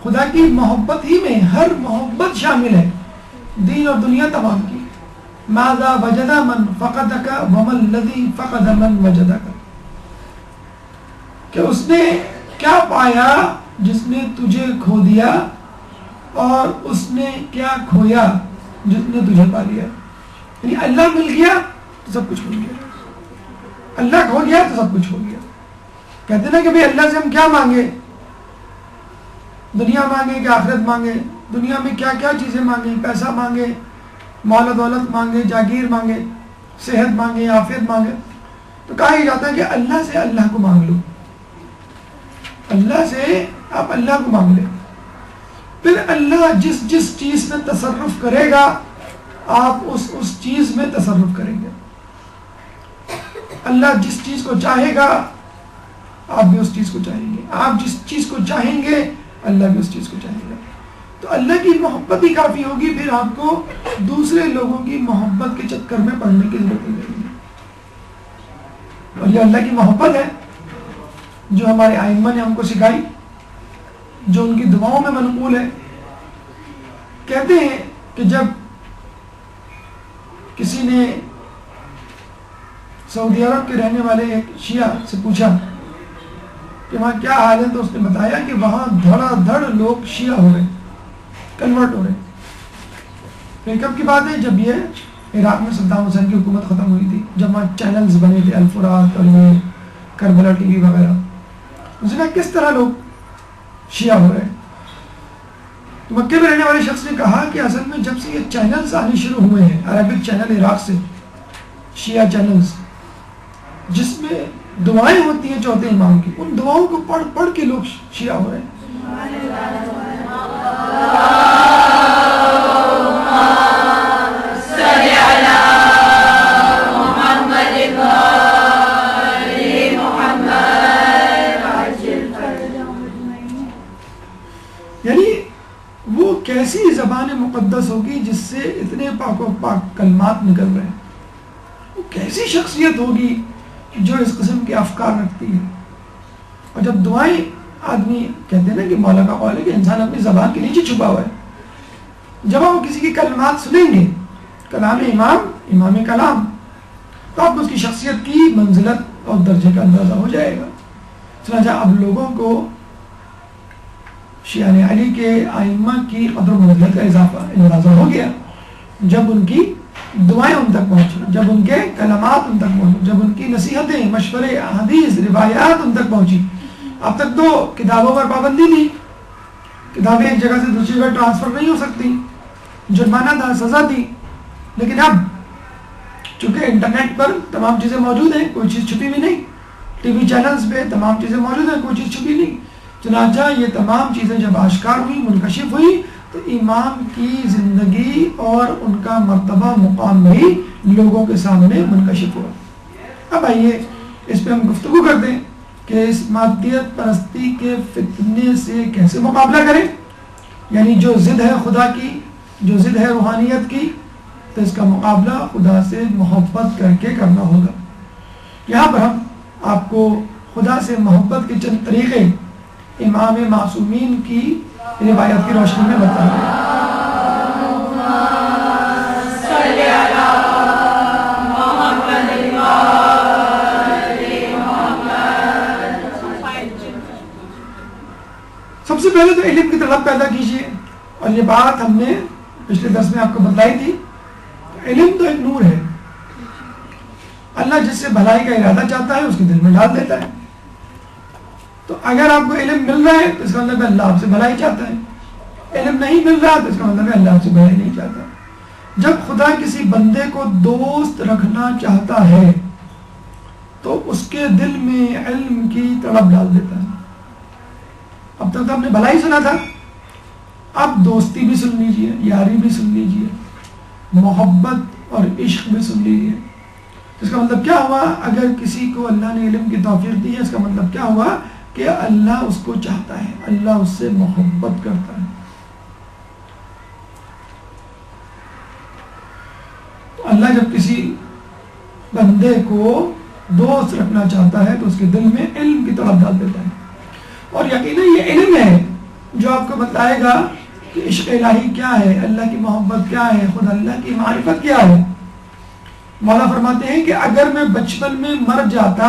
Speaker 1: خدا کی محبت ہی میں ہر محبت شامل ہے، دین اور دنیا تمام کی. ماذا وجد من فقدک وما الذی فقد من وجدک. کہ اس نے کیا پایا جس نے تجھے کھو دیا، اور اس نے کیا کھویا جس نے تجھے پا لیا. یعنی اللہ مل گیا تو سب کچھ مل گیا، اللہ کھو گیا تو سب کچھ ہو گیا. کہتے نا کہ بھئی اللہ سے ہم کیا مانگے، دنیا مانگے کہ آخرت مانگے. دنیا میں کیا کیا چیزیں مانگیں، پیسہ مانگے، مال و دولت مانگے، جاگیر مانگے، صحت مانگے، عافیت مانگے. تو کہا ہی جاتا ہے کہ اللہ سے اللہ کو مانگ لو، اللہ سے آپ اللہ کو مانگ لیں. پھر اللہ جس جس چیز میں تصرف کرے گا آپ اس چیز میں تصرف کریں گے. اللہ جس چیز کو چاہے گا آپ بھی اس چیز کو چاہیں گے، آپ جس چیز کو چاہیں گے اللہ بھی اس چیز کو چاہیں گے. تو اللہ کی محبت ہی کافی ہوگی، پھر آپ کو دوسرے لوگوں کی محبت کے چکر میں پڑنے کی ضرورت نہیں ہے. اور یہ اللہ کی محبت ہے جو ہمارے ائمہ نے ہم کو سکھائی، جو ان کی دعاؤں میں منقول ہے. کہتے ہیں کہ جب کسی نے سعودی عرب کے رہنے والے ایک شیعہ سے پوچھا کہ وہاں کیا حال ہے، تو اس نے بتایا کہ وہاں دھڑا دھڑ لوگ شیعہ ہو رہے، کنورٹ ہو رہے. پھر کب کی بات ہے؟ جب یہ عراق میں صدام حسین کی حکومت ختم ہوئی تھی، جب وہاں چینلز بنے تھے، الفرات اور یہ کربلا ٹی وی وغیرہ. اس نے کہا کس طرح لوگ شیعہ ہو رہے ہیں. تو مکے میں رہنے والے شخص نے کہا کہ اصل میں جب سے یہ چینلز آنے شروع ہوئے ہیں، عربک چینل عراق سے، شیعہ چینلز جس میں دعائیں ہوتی ہیں چوتھے امام کی، ان دعاؤں کو پڑھ پڑھ کے لوگ شیعہ ہو رہے ہیں. یعنی وہ کیسی زبان مقدس ہوگی جس سے اتنے پاک و پاک کلمات نکل رہے ہیں. وہ کیسی شخصیت ہوگی جو اس قسم کے افکار رکھتی ہے. اور جب دعائیں آدمی کہتے ہیں نا کہ مولا کا قول ہے کہ انسان اپنی زبان کے نیچے چھپا ہوا ہے، جب آپ کسی کی کلمات سنیں گے، کلام امام کلام، تو آپ کو اس کی شخصیت کی منزلت اور درجے کا اندازہ ہو جائے گا. چنانچہ اب لوگوں کو شیعہ علی کے ائمہ کی قدر و منزلت کا اضافہ اندازہ ہو گیا جب ان کی دعائیں ان تک پہنچی، جب ان کے کلمات ان تک پہنچی، جب ان کی نصیحتیں، مشورے، احادیث، روایات ان تک پہنچی۔ اب تک تو کتابوں پر پابندی تھی، کتابیں ایک جگہ سے دوسری جگہ ٹرانسفر نہیں ہو سکتی، جرمانہ تھا، سزا تھی، لیکن اب چونکہ انٹرنیٹ پر تمام چیزیں موجود ہیں، کوئی چیز چھپی بھی نہیں، ٹی وی چینلز پہ تمام چیزیں موجود ہیں، کوئی چیز چھپی نہیں۔ چنانچہ یہ تمام چیزیں جب آشکار ہوئی، منکشف ہوئی، تو امام کی زندگی اور ان کا مرتبہ مقام بھی لوگوں کے سامنے منکشف ہوا۔ اب آئیے اس پہ ہم گفتگو کرتے ہیں کہ اس مادیت پرستی کے فتنے سے کیسے مقابلہ کریں، یعنی جو ضد ہے خدا کی، جو ضد ہے روحانیت کی، تو اس کا مقابلہ خدا سے محبت کر کے کرنا ہوگا۔ یہاں پر ہم آپ کو خدا سے محبت کے چند طریقے امام معصومین کی روایت کی روشنی میں بتائیں گے۔ سب سے پہلے تو علم کی طلب پیدا کیجیے، اور یہ بات ہم نے پچھلے درس میں آپ کو بتلائی تھی۔ علم تو ایک نور ہے، اللہ جس سے بھلائی کا ارادہ چاہتا ہے اس کے دل میں ڈال دیتا ہے۔ تو اگر آپ کو علم مل رہا ہے تو اس کا مطلب ہے اللہ آپ سے بھلائی چاہتا ہے، علم نہیں مل رہا تو اس کا مطلب ہے اللہ آپ سے بھلائی نہیں چاہتا۔ جب خدا کسی بندے کو دوست رکھنا چاہتا ہے تو اس کے دل میں علم کی طلب ڈال دیتا ہے۔ اب تک تو ہم نے بھلائی سنا تھا، اب دوستی بھی سن لیجیے، یاری بھی سن لیجیے، محبت اور عشق بھی سن لیجیے۔ اس کا مطلب کیا ہوا؟ اگر کسی کو اللہ نے علم کی توفیق دی ہے، اس کا مطلب کیا ہوا کہ اللہ اس کو چاہتا ہے، اللہ اس سے محبت کرتا ہے۔ تو اللہ جب کسی بندے کو دوست رکھنا چاہتا ہے تو اس کے دل میں علم کی طلب ڈال دیتا ہے، اور یقیناً یہ علم ہے جو آپ کو بتائے گا کہ عشق الہی کیا ہے، اللہ کی محبت کیا ہے، خود اللہ کی معرفت کیا ہے۔ مولا فرماتے ہیں کہ اگر میں بچپن میں مر جاتا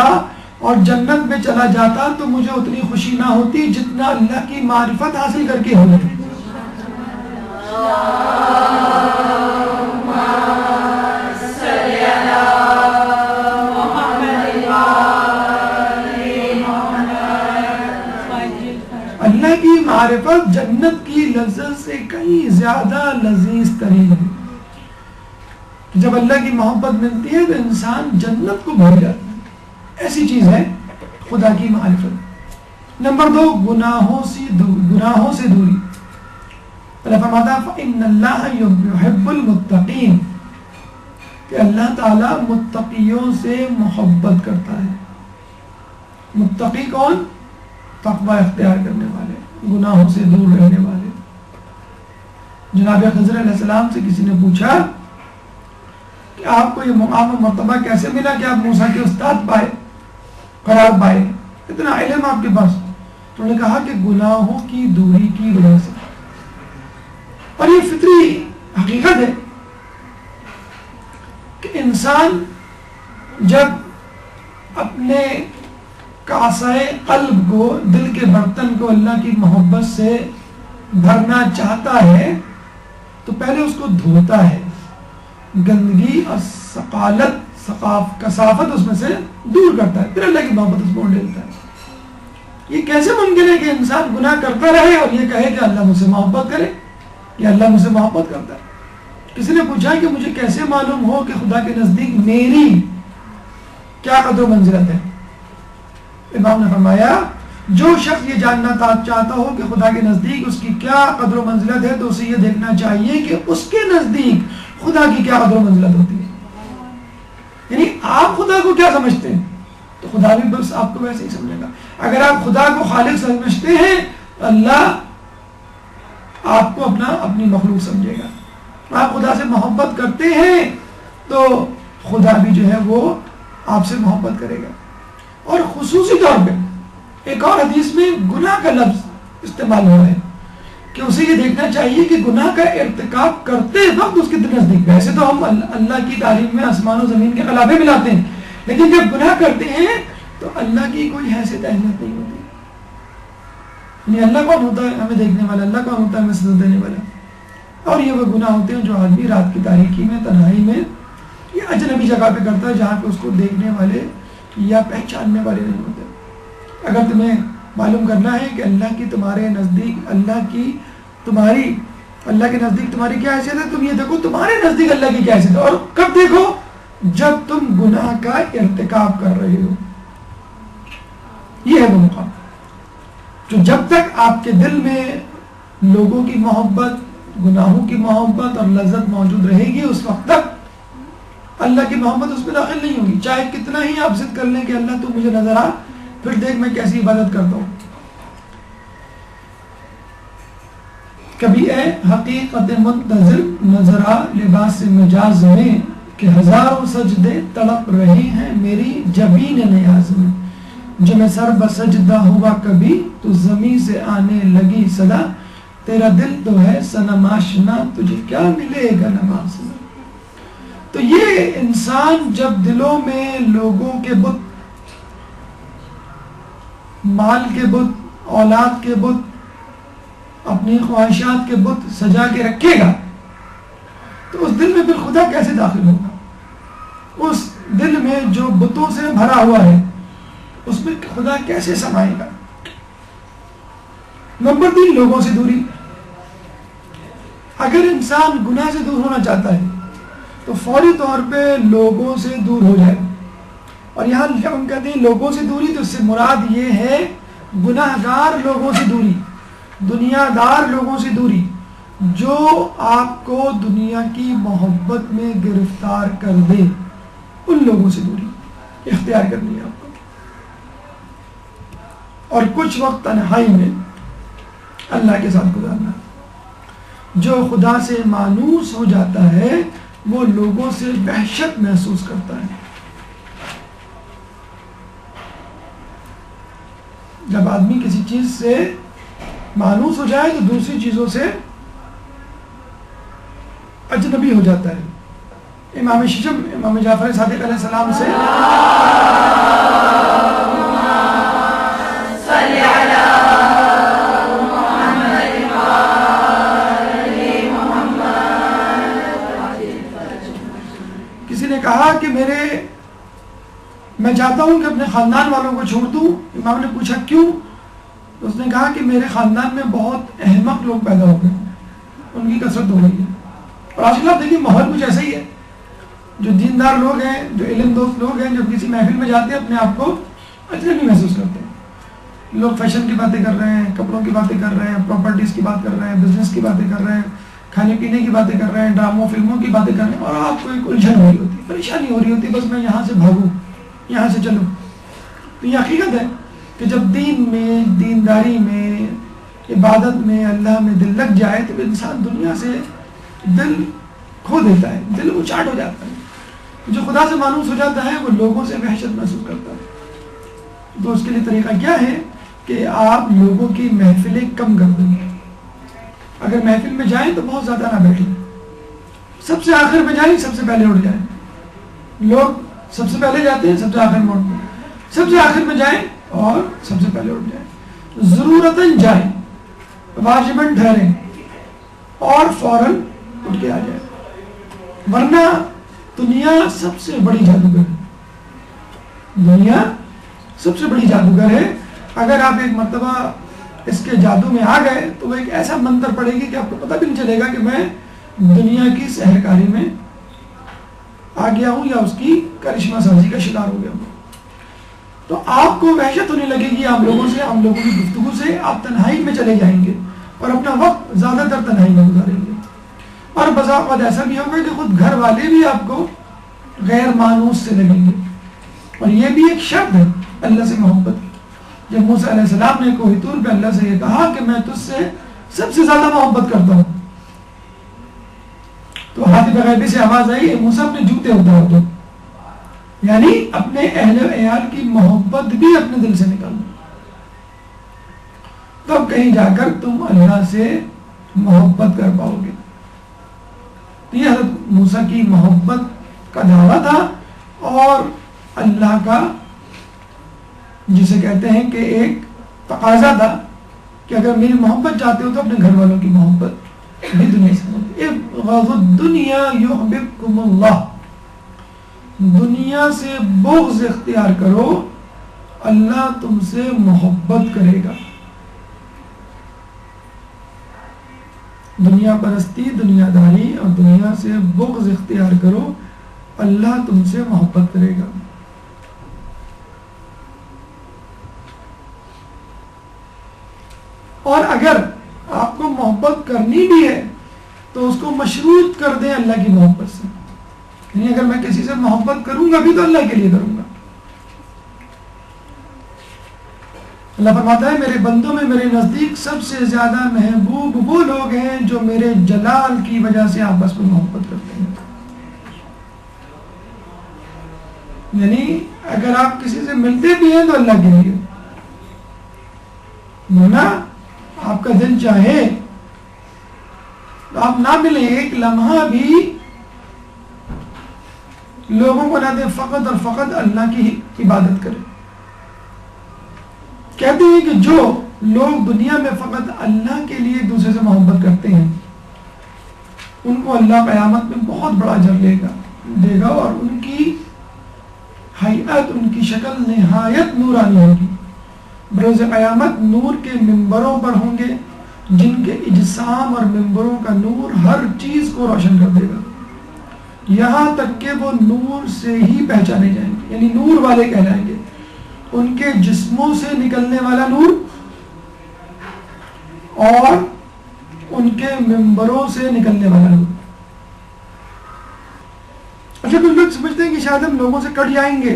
Speaker 1: اور جنت میں چلا جاتا تو مجھے اتنی خوشی نہ ہوتی جتنا اللہ کی معرفت حاصل کر کے ہوئی۔ اللہ کی معرفت جنت کی لذت سے کہیں زیادہ لذیذ ترین ہے۔ جب اللہ کی محبت ملتی ہے تو انسان جنت کو بھول جاتا ہے، ایسی چیز ہے خدا کی معرفت۔ نمبر 2، گناہوں سے دوری۔ اللہ فرماتا ہے فَإِنَّ اللَّهَ يُحِبُّ الْمُتَّقِينَ، کہ اللہ تعالیٰ متقیوں سے محبت کرتا ہے۔ متقی کون؟ تقوی اختیار کرنے والے، گناہوں سے دور رہنے والے۔ جناب خضر علیہ السلام سے کسی نے پوچھا کہ آپ کو یہ مقام و مرتبہ کیسے ملا کہ آپ موسیٰ کے استاد پائے، قرار پائے، اتنا علم آپ کے پاس؟ تو انہوں نے کہا کہ گناہوں کی دوری کی وجہ سے۔ اور یہ فطری حقیقت ہے کہ انسان جب اپنے کاسۂ قلب کو، دل کے برتن کو اللہ کی محبت سے بھرنا چاہتا ہے تو پہلے اس کو دھوتا ہے، گندگی اور کثافت اس میں سے دور کرتا ہے، پھر اللہ کی محبت اس کو ڈالتا ہے۔ یہ کیسے ممکن ہے کہ انسان گناہ کرتا رہے اور یہ کہے کہ اللہ مجھ سے محبت کرے یا اللہ مجھ سے محبت کرتا ہے؟ کسی نے پوچھا کہ مجھے کیسے معلوم ہو کہ خدا کے نزدیک میری کیا قدر و منزلت ہے؟ امام نے فرمایا جو شخص یہ جاننا چاہتا ہو کہ خدا کے نزدیک اس کی کیا قدر و منزلت ہے تو اسے یہ دیکھنا چاہیے کہ اس کے نزدیک خدا کی کیا قدر و منزلت ہوتی ہے۔ یعنی آپ خدا کو کیا سمجھتے ہیں تو خدا بھی بس آپ کو ویسے ہی سمجھے گا۔ اگر آپ خدا کو خالق سمجھتے ہیں تو اللہ آپ کو اپنی مخلوق سمجھے گا۔ آپ خدا سے محبت کرتے ہیں تو خدا بھی جو ہے وہ آپ سے محبت کرے گا۔ اور خصوصی طور پہ ایک اور حدیث میں گناہ کا لفظ استعمال ہوا ہے کہ اسے یہ دیکھنا چاہیے کہ گناہ کا ارتکاب کرتے وقت اس کے نزدیک، ویسے تو ہم اللہ کی تعلیم میں آسمان و زمین کے خلافے ملاتے ہیں، لیکن جب گناہ کرتے ہیں تو اللہ کی کوئی حیثیت اہمیت نہیں ہوتی. یعنی اللہ کون ہوتا ہے؟ ہمیں دیکھنے والا. اللہ کون ہوتا ہے؟ ہمیں سزا دینے والا. اور یہ وہ گناہ ہوتے ہیں جو آدمی رات کی تاریکی میں، تنہائی میں یا اجنبی جگہ پہ کرتا ہے جہاں پہ اس کو دیکھنے والے یا پہچاننے والے نہیں ہوتے. اگر تمہیں معلوم کرنا ہے کہ اللہ کے نزدیک تمہاری کیا حیثیت ہے، تم یہ دیکھو تمہارے نزدیک اللہ کی کیا حیثیت ہے. اور کب دیکھو؟ جب تم گناہ کا ارتکاب کر رہے ہو. یہ ہے وہ مقام جو جب تک آپ کے دل میں لوگوں کی محبت، گناہوں کی محبت اور لذت موجود رہے گی، اس وقت تک اللہ کی محبت اس میں داخل نہیں ہوگی. چاہے کتنا ہی آپ ضد کر لیں کہ اللہ تو مجھے نظر آ، پھر دیکھ میں کیسی عبادت کرتا ہوں. کبھی اے حقیقت منتظر نظر آ لباس مجاز میں، کہ ہزاروں سجدے تڑپ رہے ہیں میری جبین نیاز میں. جو میں سر بسجدہ ہوا کبھی تو زمین سے آنے لگی صدا، تیرا دل تو ہے صنم آشنا تجھے کیا ملے گا نماز میں. تو یہ انسان جب دلوں میں لوگوں کے بت، مال کے بت، اولاد کے بت، اپنی خواہشات کے بت سجا کے رکھے گا، تو اس دل میں پھر خدا کیسے داخل ہوگا؟ اس دل میں جو بتوں سے بھرا ہوا ہے اس میں خدا کیسے سمائے گا؟ نمبر 3، لوگوں سے دوری. اگر انسان گناہ سے دور ہونا چاہتا ہے تو فوری طور پہ لوگوں سے دور ہو جائے. اور یہاں جب ہم کہتے ہیں لوگوں سے دوری تو اس سے مراد یہ ہے گناہ گار لوگوں سے دوری، دنیا دار لوگوں سے دوری، جو آپ کو دنیا کی محبت میں گرفتار کر دے. ان لوگوں سے دوری اختیار کرنی ہے آپ کو. اور کچھ وقت تنہائی میں اللہ کے ساتھ گزارنا. جو خدا سے مانوس ہو جاتا ہے وہ لوگوں سے وحشت محسوس کرتا ہے. جب آدمی کسی چیز سے مانوس ہو جائے تو دوسری چیزوں سے اجنبی ہو جاتا ہے. امام شجم، امام جعفر صادق علیہ السلام سے کسی نے کہا کہ میں چاہتا ہوں کہ اپنے خاندان والوں کو چھوڑ دوں. امام نے پوچھا کیوں؟ تو اس نے کہا کہ میرے خاندان میں بہت احمق لوگ پیدا ہو گئے، ان کی کثرت ہو گئی ہے. اور آج کل آپ دیکھیے ماحول کچھ ایسا ہی ہے. جو دیندار لوگ ہیں، جو علم دوست لوگ ہیں، جب کسی محفل میں جاتے ہیں اپنے آپ کو اجنبی محسوس کرتے ہیں. لوگ فیشن کی باتیں کر رہے ہیں، کپڑوں کی باتیں کر رہے ہیں، پراپرٹیز کی بات کر رہے ہیں، بزنس کی باتیں کر رہے ہیں، کھانے پینے کی باتیں کر رہے ہیں، ڈراموں فلموں کی باتیں کر رہے ہیں. اور آپ کو ایک الجھن ہو رہی ہوتی ہے، پریشانی ہو رہی ہوتی ہے، بس میں یہاں سے بھاگوں، یہاں سے چلوں. تو یہ حقیقت ہے کہ جب دین میں، دینداری میں، عبادت میں، اللہ میں دل لگ جائے تو انسان دنیا سے دل کھو دیتا ہے، دل اچاٹ ہو جاتا ہے. جو خدا سے مانوس ہو جاتا ہے وہ لوگوں سے وحشت محسوس کرتا ہے. تو اس کے لیے طریقہ کیا ہے کہ آپ لوگوں کی محفلیں کم کر دیں. اگر محفل میں جائیں تو بہت زیادہ نہ بیٹھیں، سب سے آخر میں جائیں، سب سے پہلے اٹھ جائیں. لوگ سب سے پہلے جاتے ہیں، سب سے آخر میں اٹھتے ہیں. سب سے آخر میں جائیں اور سب سے پہلے اٹھ جائیں. ضرورتاً جائیں، واجباً ٹھہریں اور فوراً اٹھ کے آ جائیں. ورنہ دنیا سب سے بڑی جادوگر ہے. دنیا سب سے بڑی جادوگر ہے. اگر آپ ایک مرتبہ اس کے جادو میں آ گئے تو وہ ایک ایسا منتر پڑے گی کہ آپ کو پتہ بھی نہیں چلے گا کہ میں دنیا کی سحرکاری میں آ گیا ہوں یا اس کی کرشمہ سازی کا شکار ہو گیا ہوں. تو آپ کو وحشت ہونے لگے گی عام لوگوں سے، عام لوگوں کی گفتگو سے. آپ تنہائی میں چلے جائیں گے اور اپنا وقت زیادہ تر تنہائی میں گزاریں گے. اور بذا اوقات ایسا بھی ہوگا کہ خود گھر والے بھی آپ کو غیر مانوس سے لگیں گے. اور یہ بھی ایک شرط ہے اللہ سے محبت کی. جب موسیٰ علیہ السلام نے کوہ طور پہ اللہ سے یہ کہا کہ میں تجھ سے سب سے زیادہ محبت کرتا ہوں، تو ہاتھ غیبی سے آواز آئی موسیٰ اپنے جوتے اتار دو. یعنی اپنے اہل و عیال کی محبت بھی اپنے دل سے نکال دو، تب کہیں جا کر تم اللہ سے محبت کر پاؤ گے. یہ حضرت موسیٰ کی محبت کا دعویٰ تھا اور اللہ کا جسے کہتے ہیں کہ ایک تقاضا تھا کہ اگر میری محبت چاہتے ہو تو اپنے گھر والوں کی محبت بھی دنیا سے ابغضوا الدنیا یحببکم اللہ، دنیا سے بغض اختیار کرو اللہ تم سے محبت کرے گا. دنیا پرستی، دنیا داری اور دنیا سے بغض اختیار کرو اللہ تم سے محبت کرے گا. اور اگر آپ کو محبت کرنی بھی ہے تو اس کو مشروط کر دیں اللہ کی محبت سے. یعنی اگر میں کسی سے محبت کروں گا بھی تو اللہ کے لیے کروں گا. اللہ فرماتا ہے میرے بندوں میں میرے نزدیک سب سے زیادہ محبوب وہ لوگ ہیں جو میرے جلال کی وجہ سے آپس میں محبت کرتے ہیں. یعنی اگر آپ کسی سے ملتے بھی ہیں تو اللہ کے لیے، ورنہ آپ کا دل چاہے تو آپ نہ ملیں، ایک لمحہ بھی لوگوں کو نہ دیں، فقط اور فقط اللہ کی عبادت کریں. کہتے ہیں کہ جو لوگ دنیا میں فقط اللہ کے لیے ایک دوسرے سے محبت کرتے ہیں ان کو اللہ قیامت میں بہت بڑا اجر دے گا اور ان کی حیات، ان کی شکل نہایت نورانی ہوگی. بروز قیامت نور کے ممبروں پر ہوں گے جن کے اجسام اور ممبروں کا نور ہر چیز کو روشن کر دے گا، یہاں تک کہ وہ نور سے ہی پہچانے جائیں گے، یعنی نور والے کہلائیں گے. ان کے جسموں سے نکلنے والا نور اور ان کے ممبروں سے نکلنے والا نور. اچھا کچھ لوگ سمجھتے ہیں کہ شاید ہم لوگوں سے کٹ جائیں گے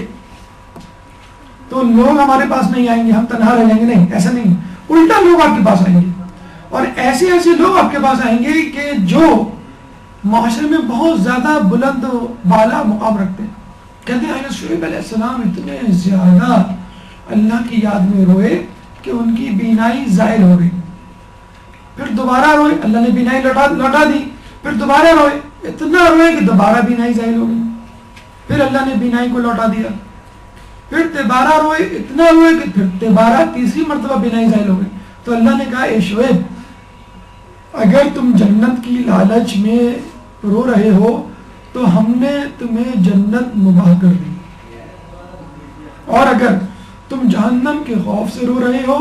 Speaker 1: تو لوگ ہمارے پاس نہیں آئیں گے، ہم تنہا رہ جائیں گے. نہیں، ایسا نہیں، الٹا لوگ آپ کے پاس آئیں گے اور ایسے ایسے لوگ آپ کے پاس آئیں گے کہ جو معاشرے میں بہت زیادہ بلند بالا مقام رکھتے ہیں. کہتے ہیں حضرت شعیب علیہ السلام اتنے زیادہ اللہ کی یاد میں روئے کہ ان کی بینائی زائل ہو گئی، پھر دوبارہ روئے، اللہ نے بینائی لوٹا دی، پھر دوبارہ روئے، اتنا روئے کہ دوبارہ بینائی زائل ہو گئی، پھر اللہ نے بینائی کو لوٹا دیا، پھر دوبارہ روئے، اتنا روئے کہ پھر دوبارہ تیسری مرتبہ بینائی زائل ہو گئی. تو اللہ نے کہا اے شعیب اگر تم جنت کی لالچ میں رو رہے ہو تو ہم نے تمہیں جنت مباح کر دی، اور اگر تم جہنم کے خوف سے رو رہے ہو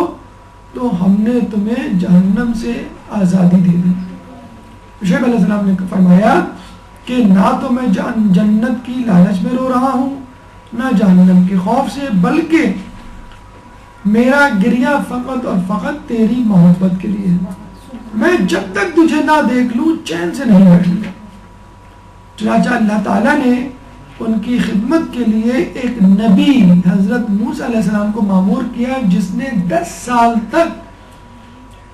Speaker 1: تو ہم نے تمہیں جہنم سے آزادی دے دی. شعیب علیہ السلام نے فرمایا کہ نہ تو میں جنت کی لالچ میں رو رہا ہوں نہ جہنم کے خوف سے، بلکہ میرا گریہ فقط اور فقط تیری محبت کے لیے ہے. میں جب تک تجھے نہ دیکھ لوں چین سے نہیں بیٹھوں گا. چنانچہ اللہ تعالیٰ نے ان کی خدمت کے لیے ایک نبی حضرت موسیٰ علیہ السلام کو مامور کیا جس نے 10 سال تک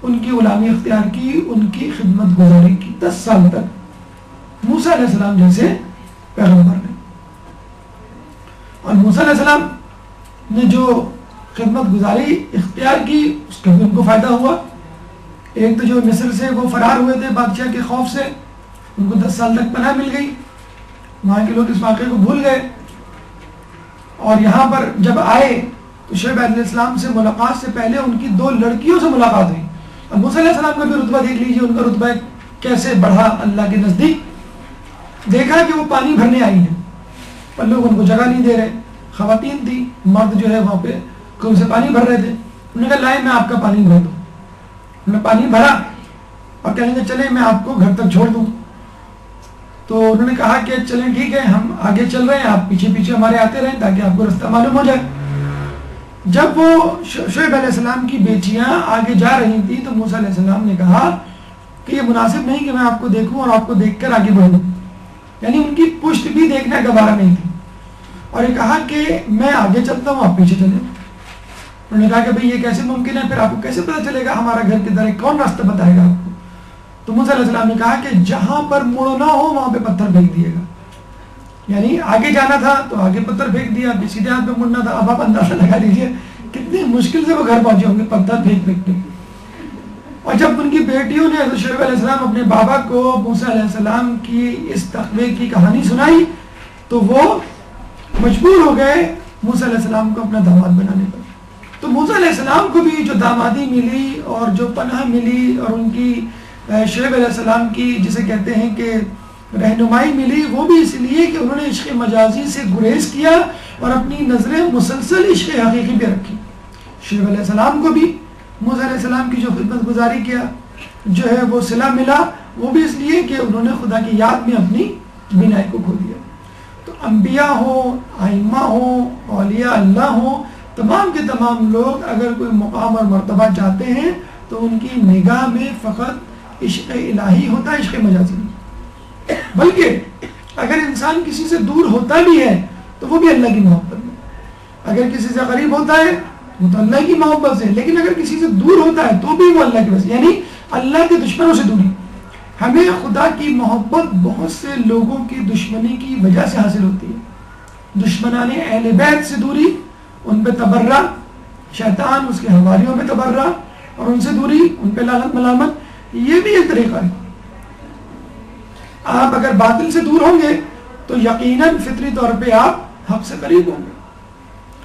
Speaker 1: ان کی غلامی اختیار کی، ان کی خدمت گزاری کی. 10 سال تک موسیٰ علیہ السلام جیسے پیغمبر نے. اور موسیٰ علیہ السلام نے جو خدمت گزاری اختیار کی اس کا بھی ان کو فائدہ ہوا. ایک تو جو مصر سے وہ فرار ہوئے تھے بادشاہ کے خوف سے، ان کو 10 سال تک پناہ مل گئی، وہاں کے لوگ اس واقعے کو بھول گئے، اور یہاں پر جب آئے تو شعیب علیہ السلام سے ملاقات سے پہلے ان کی 2 لڑکیوں سے ملاقات ہوئی. اور موسیٰ علیہ السلام کا بھی رتبہ دیکھ لیجیے، ان کا رتبہ کیسے بڑھا اللہ کے نزدیک. دیکھا کہ وہ پانی بھرنے آئی ہیں اور لوگ ان کو جگہ نہیں دے رہے، خواتین تھی، مرد جو ہے وہاں پہ ان سے پانی بھر رہے تھے. انہوں نے کہا لائے میں آپ کا پانی بھر دوں. انہوں نے پانی بھرا اور کہیں گے چلے میں آپ کو گھر تک چھوڑ دوں. تو انہوں نے کہا کہ چلیں ٹھیک ہے ہم آگے چل رہے ہیں، آپ پیچھے پیچھے ہمارے آتے رہیں تاکہ آپ کو رستہ معلوم ہو جائے. جب وہ شعیب علیہ السلام کی بیٹیاں آگے جا رہی تھی تو موسیٰ علیہ السلام نے کہا کہ یہ مناسب نہیں کہ میں آپ کو دیکھوں اور آپ کو دیکھ کر آگے بڑھوں. یعنی ان کی پشت بھی دیکھنا گوارا نہیں تھی، اور یہ کہا کہ میں آگے چلتا ہوں آپ پیچھے چلیں. انہوں نے کہا کہ بھئی یہ کیسے ممکن ہے، پھر آپ کو کیسے پتہ چلے گا ہمارا گھر کدھر ہے، کون راستہ بتائے گا آپ کو. تو موسیٰ علیہ السلام نے کہا کہ جہاں پر مڑنا ہو وہاں پہ پتھر پھینک دیے گا. یعنی آگے جانا تھا تو آگے پتھر پھینک دیا، سیدھے ہاتھ پہ مڑنا تھا. اب آپ اندازہ لگا لیجیے کتنی مشکل سے وہ گھر پہنچے ہوں گے پتھر پھینک پھینک کے. اور جب ان کی بیٹیوں نے حضرت شعیب علیہ السلام اپنے بابا کو موسیٰ علیہ السلام کی اس تقوی کی کہانی سنائی تو وہ مجبور ہو گئے موسیٰ علیہ السلام کو اپنا داماد بنانے پر. تو موسیٰ علیہ السلام کو بھی جو دامادی ملی اور جو پناہ ملی اور ان کی شعیب علیہ السلام کی جسے کہتے ہیں کہ رہنمائی ملی، وہ بھی اس لیے کہ انہوں نے عشق مجازی سے گریز کیا اور اپنی نظریں مسلسل عشق حقیقی پہ رکھی۔ شعیب علیہ السلام کو بھی موسیٰ علیہ السلام کی جو خدمت گزاری کیا جو ہے وہ صلہ ملا، وہ بھی اس لیے کہ انہوں نے خدا کی یاد میں اپنی بینائی کو کھو دیا۔ تو انبیاء ہوں، ائمہ ہوں، اولیاء اللہ ہوں، تمام کے تمام لوگ اگر کوئی مقام اور مرتبہ چاہتے ہیں تو ان کی نگاہ میں فقط عشق الہی ہوتا ہے، عشق مجازی نہیں۔ بلکہ اگر انسان کسی سے دور ہوتا بھی ہے تو وہ بھی اللہ کی محبت میں، اگر کسی سے قریب ہوتا ہے وہ تو اللہ کی محبت سے، لیکن اگر کسی سے دور ہوتا ہے تو بھی وہ اللہ کی وجہ سے، یعنی اللہ کے دشمنوں سے دوری۔ ہمیں خدا کی محبت بہت سے لوگوں کی دشمنی کی وجہ سے حاصل ہوتی ہے۔ دشمنان اہل بیت سے دوری، ان پہ تبرہ، شیطان اس کے حواریوں پہ تبرہ اور ان سے دوری، ان پہ لعنت ملامت، یہ بھی ایک طریقہ ہے۔ آپ اگر باطل سے دور ہوں گے تو یقیناً فطری طور پہ آپ حق سے قریب ہوں گے،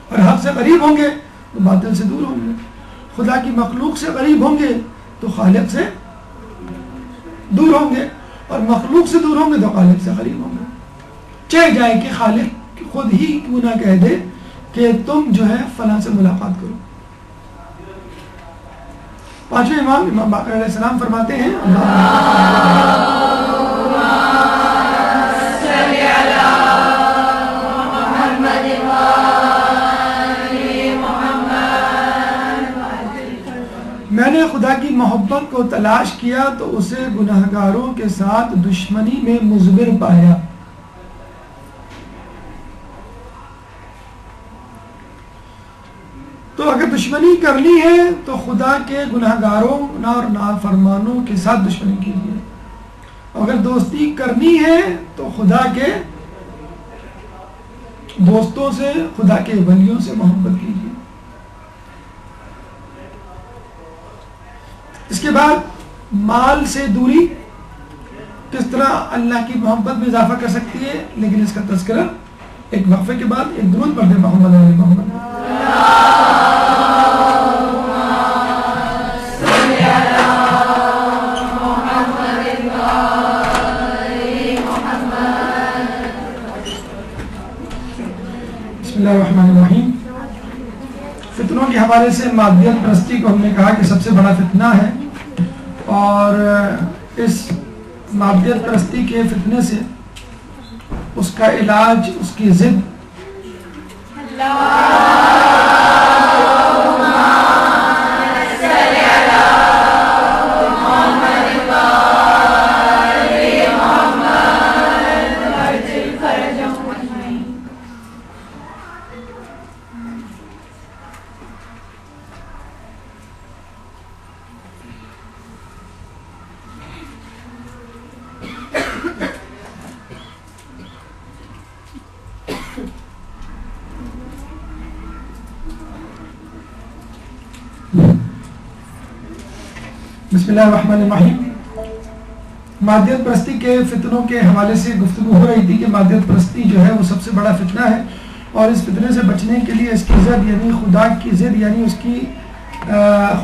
Speaker 1: اور حق سے قریب ہوں گے تو باطل سے دور ہوں گے۔ خدا کی مخلوق سے قریب ہوں گے تو خالق سے دور ہوں گے، اور مخلوق سے دور ہوں گے تو خالق سے قریب ہوں گے، چاہے جائے کہ خالق خود ہی کیوں نہ کہہ دے کہ تم جو ہے فلاں سے ملاقات کرو۔ پانچویں امام باقر علیہ السلام فرماتے ہیں میں نے خدا کی محبت کو تلاش کیا تو اسے گناہگاروں کے ساتھ دشمنی میں مضمر پایا۔ تو اگر دشمنی کرنی ہے تو خدا کے گناہگاروں اور نافرمانوں کے ساتھ دشمنی کیجیے، اگر دوستی کرنی ہے تو خدا کے دوستوں سے، خدا کے ولیوں سے محبت کیجیے۔ اس کے بعد مال سے دوری کس طرح اللہ کی محبت میں اضافہ کر سکتی ہے، لیکن اس کا تذکرہ ایک وقفے کے بعد۔ ایک درود پڑھ دیں محمد علی محمد۔ بسم اللہ الرحمن الرحیم۔ فتنوں کے حوالے سے مادیت پرستی کو ہم نے کہا کہ سب سے بڑا فتنہ ہے، اور اس مادیت پرستی کے فتنے سے اس کا علاج، اس کی ضد بسم اللہ الرحمن الرحیم۔ مادیت پرستی کے فتنوں کے حوالے سے گفتگو ہو رہی تھی کہ مادیت پرستی جو ہے وہ سب سے بڑا فتنہ ہے، اور اس فتنے سے بچنے کے لیے اس کی ضد یعنی خدا کی ضد، یعنی اس کی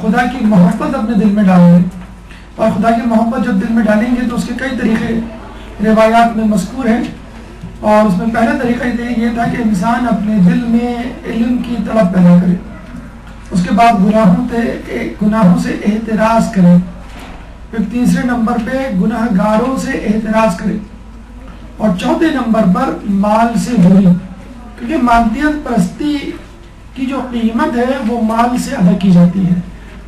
Speaker 1: خدا کی محبت اپنے دل میں ڈالیں، اور خدا کی محبت جب دل میں ڈالیں گے تو اس کے کئی طریقے روایات میں مذکور ہیں، اور اس میں پہلا طریقہ یہ تھا کہ انسان اپنے دل میں علم کی طلب پیدا کرے، اس کے بعد گناہوں سے احتراز کرے، پھر تیسرے نمبر پہ گناہ گاروں سے احتراز کرے، اور چوتھے نمبر پر مال سے دوری، کیونکہ مادیت پرستی کی جو قیمت ہے وہ مال سے ادا کی جاتی ہے۔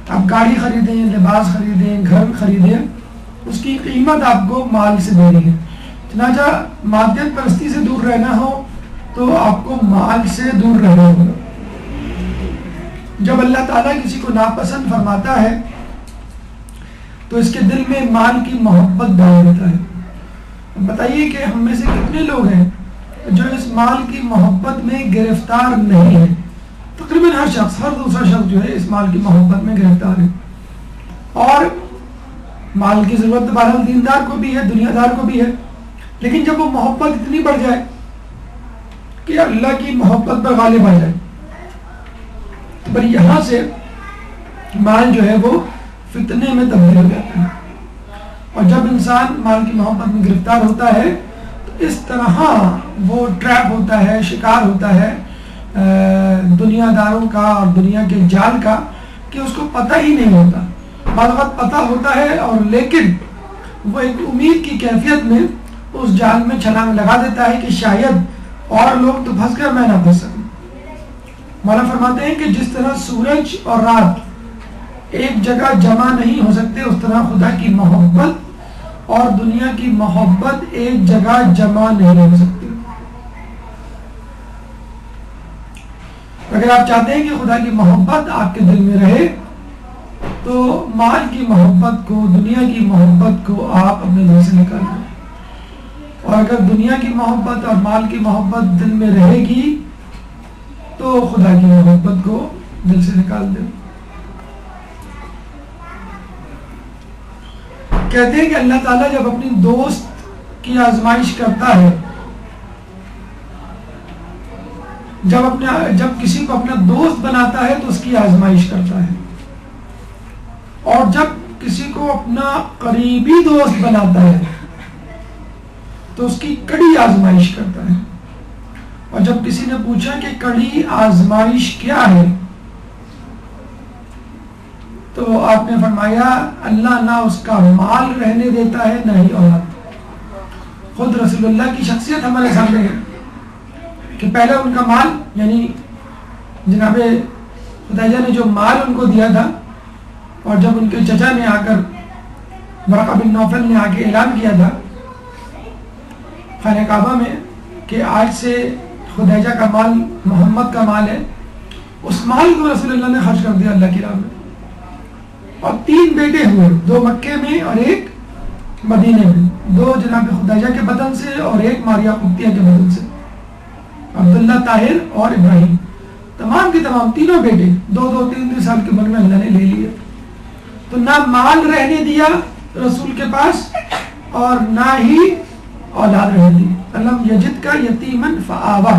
Speaker 1: آپ گاڑی خریدیں، لباس خریدیں، گھر خریدیں، اس کی قیمت آپ کو مال سے دینی ہے۔ چنانچہ مادیت پرستی سے دور رہنا ہو تو آپ کو مال سے دور رہنا ہوگا۔ جب اللہ تعالیٰ کسی کو ناپسند فرماتا ہے تو اس کے دل میں مال کی محبت ڈال دیتا ہے۔ بتائیے کہ ہم میں سے کتنے لوگ ہیں جو اس مال کی محبت میں گرفتار نہیں ہے؟ تقریباً ہر شخص، ہر دوسرا شخص جو ہے اس مال کی محبت میں گرفتار ہے، اور مال کی ضرورت بہرحال دیندار کو بھی ہے، دنیا دار کو بھی ہے، لیکن جب وہ محبت اتنی بڑھ جائے کہ اللہ کی محبت پر غالب آ جائے پر یہاں سے مال جو ہے وہ فتنے میں تبدیل ہو جاتا ہے، اور جب انسان مال کی محبت میں گرفتار ہوتا ہے تو اس طرح وہ ٹریپ ہوتا ہے، شکار ہوتا ہے دنیا داروں کا اور دنیا کے جال کا، کہ اس کو پتہ ہی نہیں ہوتا. بعض وقت پتہ ہوتا ہے اور لیکن وہ ایک امید کی کیفیت میں اس جال میں چھلانگ لگا دیتا ہے کہ شاید اور لوگ تو پھنس گئے، میں نہ پھنس سکوں. مولا فرماتے ہیں کہ جس طرح سورج اور رات ایک جگہ جمع نہیں ہو سکتے، اس طرح خدا کی محبت اور دنیا کی محبت ایک جگہ جمع نہیں ہو سکتی. اگر آپ چاہتے ہیں کہ خدا کی محبت آپ کے دل میں رہے تو مال کی محبت کو، دنیا کی محبت کو آپ اپنے دل سے نکال دیں، اور اگر دنیا کی محبت اور مال کی محبت دل میں رہے گی تو خدا کی محبت کو دل سے نکال دیں. کہتے ہیں کہ اللہ تعالیٰ جب اپنی دوست کی آزمائش کرتا ہے، جب کسی کو اپنا دوست بناتا ہے تو اس کی آزمائش کرتا ہے، اور جب کسی کو اپنا قریبی دوست بناتا ہے تو اس کی کڑی آزمائش کرتا ہے. اور جب کسی نے پوچھا کہ کڑی آزمائش کیا ہے تو آپ نے فرمایا اللہ نہ اس کا مال رہنے دیتا ہے نہ ہی اولاد. خود رسول اللہ کی شخصیت ہمارے سامنے ہے کہ پہلے ان کا مال، یعنی جناب خدیجہ نے جو مال ان کو دیا تھا، اور جب ان کے چچا نے آ کر ورقہ بن نوفل نے آ کے اعلان کیا تھا خانہ کعبہ میں کہ آج سے خدیجہ کا مال محمد کا مال ہے، اس مال کو رسول اللہ نے خرچ کر دیا اللہ کی راہ میں. اور 3 بیٹے ہوئے، 2 مکے میں اور 1 مدینے میں، 2 جناب خدیجہ کے بدن سے اور 1 ماریا قبطیہ کے بدن سے، عبداللہ طاہر اور ابراہیم، تمام کے تمام تینوں بیٹے 2-3 سال کی عمر میں اللہ نے لے لیے. تو نہ مال رہنے دیا رسول کے پاس اور نہ ہی اولاد رہنے دی. علم یجد کا یتیمن فآوا،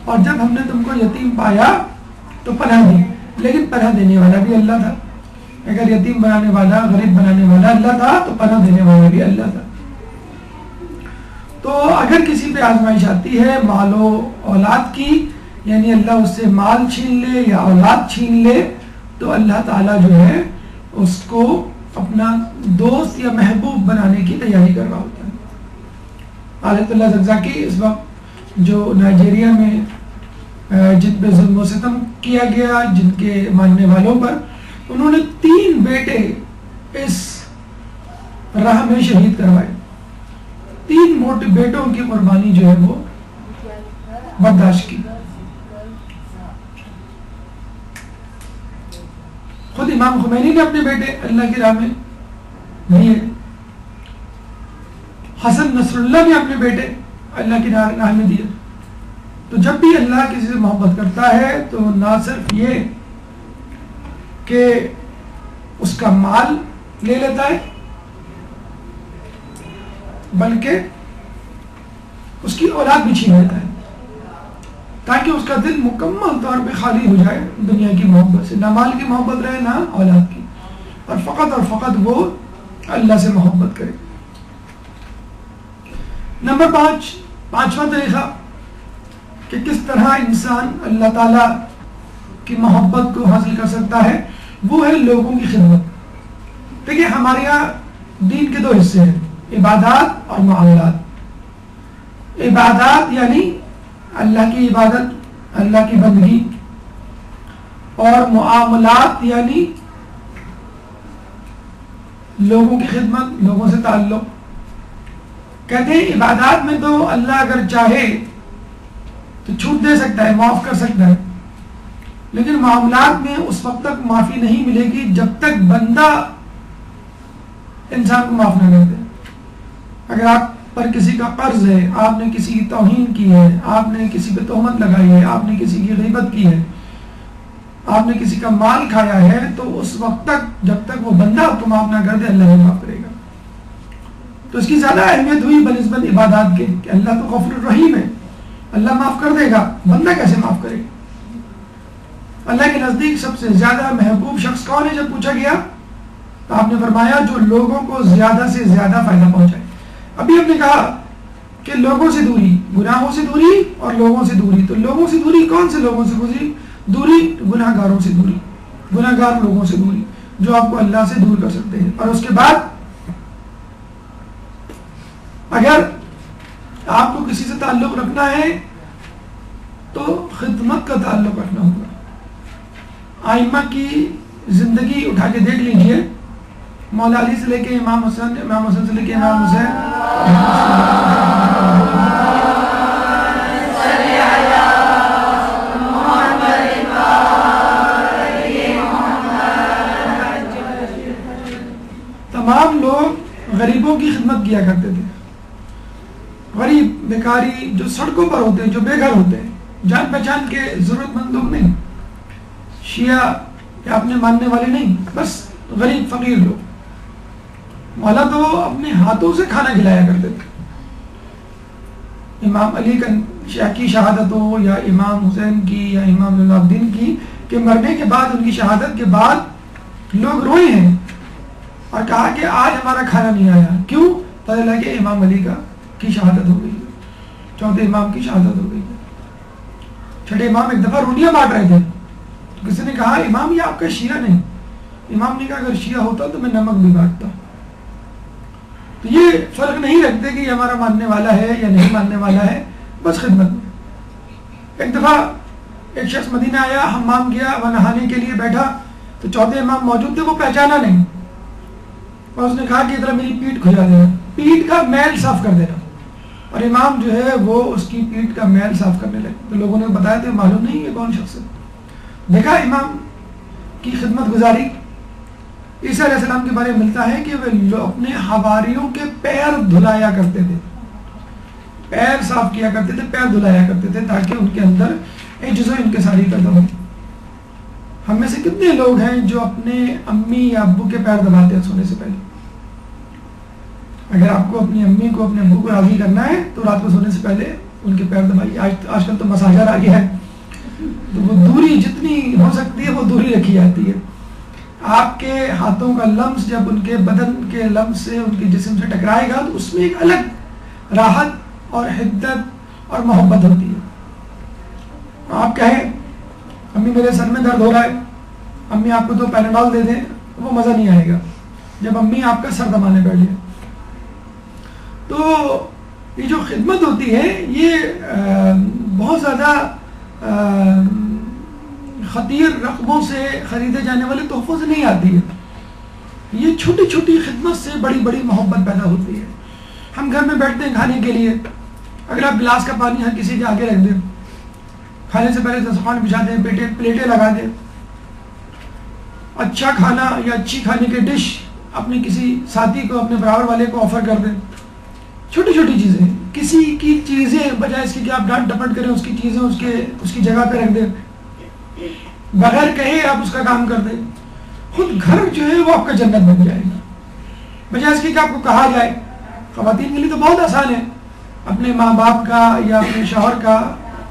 Speaker 1: اور جب ہم نے تم کو یتیم پایا تو پناہ دی، لیکن پناہ دینے والا بھی اللہ تھا. اگر یتیم بنانے والا، غریب بنانے والا اللہ تھا تو پناہ دینے والا بھی اللہ تھا. تو اگر کسی پہ آزمائش آتی ہے مال و اولاد کی، یعنی اللہ اس سے مال چھین لے یا اولاد چھین لے، تو اللہ تعالیٰ جو ہے اس کو اپنا دوست یا محبوب بنانے کی تیاری کر رہا ہوتا ہے. آیت اللہ زکزاکی اس وقت جو نائجیریا میں جن پہ ظلم و ستم کیا گیا، جن کے ماننے والوں پر، انہوں نے 3 بیٹے اس راہ میں شہید کروائے. 3 موٹے بیٹوں کی قربانی جو ہے وہ برداشت کی. خود امام خمینی نے اپنے بیٹے اللہ کی راہ میں دیے، حسن نصر اللہ نے اپنے بیٹے اللہ کی راہ میں دیے. تو جب بھی اللہ کسی سے محبت کرتا ہے تو نہ صرف یہ کہ اس کا مال لے لیتا ہے بلکہ اس کی اولاد بھی چھین لیتا ہے، تاکہ اس کا دل مکمل طور پہ خالی ہو جائے دنیا کی محبت سے. نہ مال کی محبت رہے نہ اولاد کی، اور فقط وہ اللہ سے محبت کرے. نمبر 5واں طریقہ کہ کس طرح انسان اللہ تعالیٰ کی محبت کو حاصل کر سکتا ہے، وہ ہے لوگوں کی خدمت. دیکھیے ہمارے یہاں دین کے 2 حصے ہیں، عبادات اور معاملات. عبادات یعنی اللہ کی عبادت، اللہ کی بندگی، اور معاملات یعنی لوگوں کی خدمت، لوگوں سے تعلق. کہتے ہیں عبادات میں تو اللہ اگر چاہے تو چھوٹ دے سکتا ہے، معاف کر سکتا ہے، لیکن معاملات میں اس وقت تک معافی نہیں ملے گی جب تک بندہ انسان کو معاف نہ کر دے. اگر آپ پر کسی کا قرض ہے، آپ نے کسی کی توہین کی ہے، آپ نے کسی پہ تہمت لگائی ہے، آپ نے کسی کی غیبت کی ہے، آپ نے کسی کا مال کھایا ہے، تو اس وقت تک جب تک وہ بندہ آپ کو معاف نہ کر دے اللہ نہیں معاف کرے گا. تو اس کی زیادہ اہمیت ہوئی بنسبت عبادات کے کہ اللہ تو غفور الرحیم ہے، اللہ معاف کر دے گا، بندہ کیسے معاف کرے گا. اللہ کے نزدیک سب سے زیادہ محبوب شخص کون ہے؟ جب پوچھا گیا تو آپ نے فرمایا جو لوگوں کو زیادہ سے زیادہ فائدہ پہنچائے. ابھی ہم نے کہا کہ لوگوں سے دوری، گناہوں سے دوری اور لوگوں سے دوری. تو لوگوں سے دوری کون سے لوگوں سے دوری؟ گناہ گاروں سے دوری، گناہ گار لوگوں سے دوری جو آپ کو اللہ سے دور کر سکتے ہیں. اور اس کے بعد اگر آپ کو کسی سے تعلق رکھنا ہے تو خدمت کا تعلق رکھنا ہوگا. آئمہ کی زندگی اٹھا کے دیکھ لیجئے، مولا علی سے لے کے امام حسن، امام حسن سے لے کے امام حسین، تمام لوگ غریبوں کی خدمت کیا کرتے تھے. غریب، بیکاری، جو سڑکوں پر ہوتے ہیں، جو بے گھر ہوتے ہیں، جان پہچان کے ضرورت مند لوگ نہیں، شیعہ یا اپنے ماننے والے نہیں، بس غریب فقیر لوگ. مولا تو اپنے ہاتھوں سے کھانا کھلایا کرتے تھے. امام علی کی شہادت ہو یا امام حسین کی یا امام زین العابدین کی، کہ مرنے کے بعد، ان کی شہادت کے بعد لوگ روئے ہیں اور کہا کہ آج ہمارا کھانا نہیں آیا. کیوں؟ پتہ لگا کہ امام علی کی شہادت ہو گئی، چوتھے امام کی شہادت ہو گئی. چھٹے امام ایک دفعہ روٹیاں بانٹ رہے تھے، کسی نے کہا امام یہ آپ کا شیعہ نہیں. امام نے کہا اگر شیعہ ہوتا تو میں نمک بھی بانٹتا. تو یہ فرق نہیں رکھتے کہ یہ ہمارا ماننے والا ہے یا نہیں ماننے والا ہے، بس خدمت میں. ایک دفعہ ایک شخص مدینہ آیا، حمام گیا، وہ نہانے کے لیے بیٹھا تو چوتھے امام موجود تھے، وہ پہچانا نہیں اور اس نے کہا کہ ادھر میری پیٹھ کھجا دینا، پیٹھ کا میل صاف کر دینا. اور امام جو ہے وہ اس کی پیٹھ کا میل صاف کرنے لگے. تو لوگوں نے بتایا تھے معلوم نہیں یہ کون شخص ہے. دیکھا امام کی خدمت گزاری. عیسیٰ علیہ السلام کے بارے میں ملتا ہے کہ وہ اپنے حواریوں کے پیر دھلایا کرتے تھے، پیر صاف کیا کرتے تھے، پیر دھلایا کرتے تھے تاکہ ان کے اندر عجز و انکساری پیدا ہو. ہم میں سے کتنے لوگ ہیں جو اپنے امی یا ابو کے پیر دباتے ہیں سونے سے پہلے؟ اگر آپ کو اپنی امی کو، اپنے ابو کو راضی کرنا ہے تو رات کو سونے سے پہلے ان کے پیر دبائیے. آج کل تو مساجر آ گیا ہے، تو وہ دوری جتنی ہو سکتی ہے وہ دوری رکھی جاتی ہے. آپ کے ہاتھوں کا لمس جب ان کے بدن کے لمس سے، ان کے جسم سے ٹکرائے گا تو اس میں ایک الگ راحت اور حدت اور محبت ہوتی ہے. آپ کہیں امی میرے سر میں درد ہو رہا ہے، امی آپ کو تو پیناڈول دے دیں، وہ مزہ نہیں آئے گا جب امی آپ کا سر دبانے بیٹھ جائے. تو یہ جو خدمت ہوتی ہے یہ بہت زیادہ خطیر رقموں سے خریدے جانے والے تحفوں سے نہیں آتی ہے. یہ چھوٹی چھوٹی خدمت سے بڑی بڑی محبت پیدا ہوتی ہے. ہم گھر میں بیٹھتے ہیں کھانے کے لیے، اگر آپ گلاس کا پانی ہر کسی کے آگے رکھ دیں، کھانے سے پہلے دسترخوان بچھا دیں، پلیٹیں لگا دیں، اچھا کھانا یا اچھی کھانے کی ڈش اپنے کسی ساتھی کو، اپنے برابر والے کو آفر کر دیں. چھوٹی چھوٹی چیزیں، کسی کی چیزیں بجائے اس کی کہ آپ ڈانٹ ڈپٹ کریں، اس کی چیزیں اس کی جگہ پہ رکھ دیں، بغیر کہے آپ اس کا کام کر دیں. خود گھر جو ہے وہ آپ کا جنت بن جائے گا بجائے اس کی کہ آپ کو کہا جائے. خواتین کے لیے تو بہت آسان ہے اپنے ماں باپ کا یا اپنے شوہر کا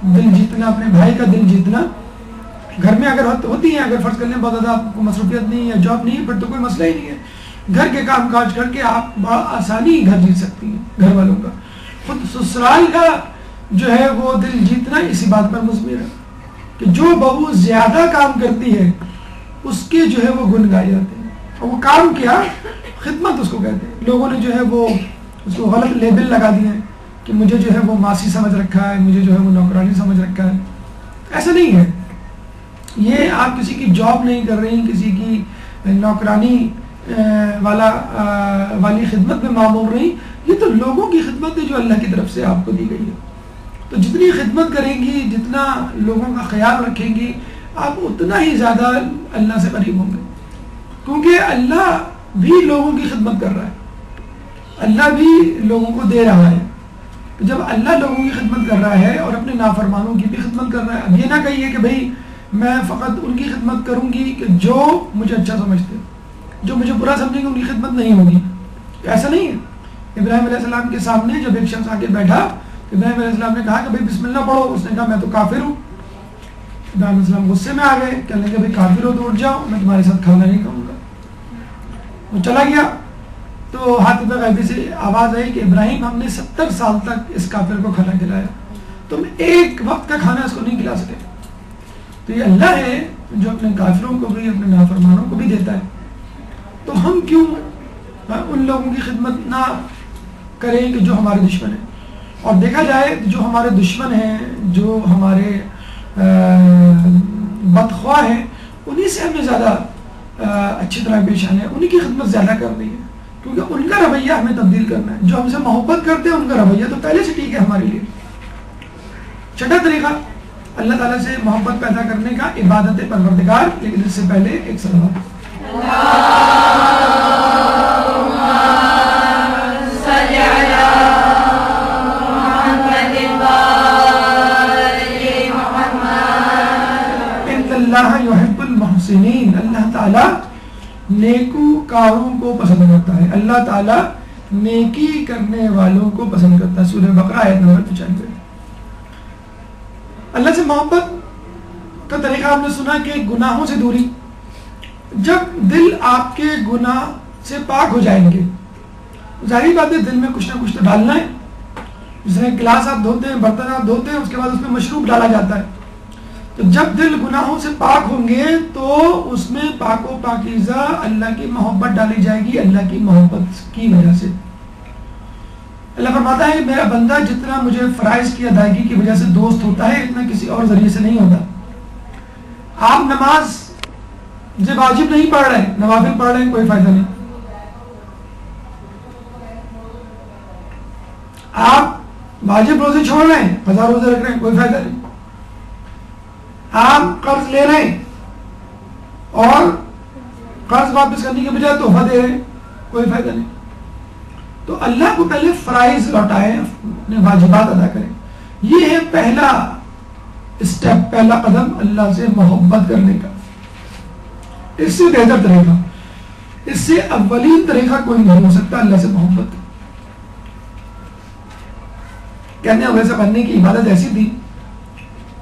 Speaker 1: دل جیتنا، اپنے بھائی کا دل جیتنا. گھر میں اگر ہوتی ہیں، اگر فرض کر لیں بہت زیادہ آپ کو مصروفیت نہیں یا جاب نہیں ہے، پھر تو کوئی مسئلہ ہی نہیں ہے. گھر کے کام کاج کر کے آپ بڑا آسانی گھر جیت سکتی ہیں گھر والوں کا. خود سسرال کا جو ہے وہ دل جیتنا اسی بات پر مضمر ہے کہ جو بہو زیادہ کام کرتی ہے اس کے جو ہے وہ گن گائے جاتے ہیں. اور وہ کام کیا؟ خدمت اس کو کہتے ہیں. لوگوں نے جو ہے وہ اس کو غلط لیبل لگا دیے ہیں کہ مجھے جو ہے وہ ماسی سمجھ رکھا ہے، مجھے جو ہے وہ نوکرانی سمجھ رکھا ہے. ایسا نہیں ہے. یہ آپ کسی کی جاب نہیں کر رہی، کسی کی نوکرانی والی خدمت میں معمول رہی. یہ تو لوگوں کی خدمت ہے جو اللہ کی طرف سے آپ کو دی گئی ہے. تو جتنی خدمت کریں گی، جتنا لوگوں کا خیال رکھیں گی، آپ اتنا ہی زیادہ اللہ سے قریب ہوں گے. کیونکہ اللہ بھی لوگوں کی خدمت کر رہا ہے، اللہ بھی لوگوں کو دے رہا ہے. جب اللہ لوگوں کی خدمت کر رہا ہے اور اپنے نافرمانوں کی بھی خدمت کر رہا ہے، اب یہ نہ کہیے کہ بھائی میں فقط ان کی خدمت کروں گی کہ جو مجھے اچھا سمجھتے، جو مجھے برا سمجھیں گے ان کی خدمت نہیں ہوگی. ایسا نہیں ہے. ابراہیم علیہ السلام کے سامنے جب ایک شخص آ کے بیٹھا، ابراہیم علیہ السلام نے کہا کہ بھائی بسم اللہ پڑھو. اس نے کہا میں تو کافر ہوں. ابراہیم علیہ السلام غصے میں آ گئے، کہنے لگے بھائی کافر ہو تو اٹھ جاؤ، میں تمہارے ساتھ کھانا نہیں کھاؤں گا. وہ چلا گیا تو حاتم غیبی سے آواز آئی کہ ابراہیم ہم نے 70 سال تک اس کافر کو کھانا کھلایا، تم ایک وقت کا کھانا اس کو نہیں کھلا سکے. تو یہ اللہ ہے جو اپنے کافروں کو بھی اپنے نافرمانوں کو بھی دیتا ہے، تو ہم کیوں ان لوگوں کی خدمت نہ کریں کہ جو ہمارے دشمن ہیں. اور دیکھا جائے جو ہمارے دشمن ہیں، جو ہمارے بدخواہ ہیں، انہی سے ہمیں زیادہ اچھی طرح پیش آنا ہے، انہی کی خدمت زیادہ کرنی ہے، کیونکہ ان کا رویہ ہمیں تبدیل کرنا ہے. جو ہم سے محبت کرتے ہیں ان کا رویہ تو پہلے سے ٹھیک ہے ہمارے لیے. چھٹا طریقہ اللہ تعالیٰ سے محبت پیدا کرنے کا، عبادت پروردگار، لیکن اس سے پہلے ایک صلوات. اللہ یحب المحسنین، اللہ تعالیٰ نیکوکاروں کو پسند کرتا ہے، اللہ تعالیٰ نیکی کرنے والوں کو پسند کرتا ہے. سورہ بقرہ آیت نمبر 95. اللہ سے محبت کا طریقہ آپ نے سنا کہ گناہوں سے دوری. جب دل آپ کے گناہ سے پاک ہو جائیں گے، ظاہری بات ہے دل میں کچھ نہ کچھ تو ڈالنا ہے. جس طرح گلاس آپ دھوتے ہیں، برتن آپ دھوتے ہیں، اس کے بعد اس میں مشروب ڈالا جاتا ہے. تو جب دل گناہوں سے پاک ہوں گے تو اس میں پاک و پاکیزہ اللہ کی محبت ڈالی جائے گی، اللہ کی محبت کی وجہ سے. اللہ فرماتا ہے میرا بندہ جتنا مجھے فرائض کی ادائیگی کی وجہ سے دوست ہوتا ہے، اتنا کسی اور ذریعے سے نہیں ہوتا. آپ نماز جب واجب نہیں پڑھ رہے، نوافل پڑھ رہے ہیں، کوئی فائدہ نہیں. آپ واجب روزے چھوڑ رہے ہیں، قضا روزے رکھ رہے ہیں، کوئی فائدہ نہیں. آپ قرض لے رہے ہیں اور قرض واپس کرنے کے بجائے تحفہ دے رہے ہیں، کوئی فائدہ نہیں. تو اللہ کو پہلے فرائض لوٹائیں، اپنے واجبات ادا کریں. یہ ہے پہلا اسٹیپ، پہلا قدم اللہ سے محبت کرنے کا. اس سے بہتر طریقہ، اس سے اولین طریقہ کوئی نہیں ہو سکتا اللہ سے محبت. کہنے ہیں ویسے بننے کی عبادت ایسی تھی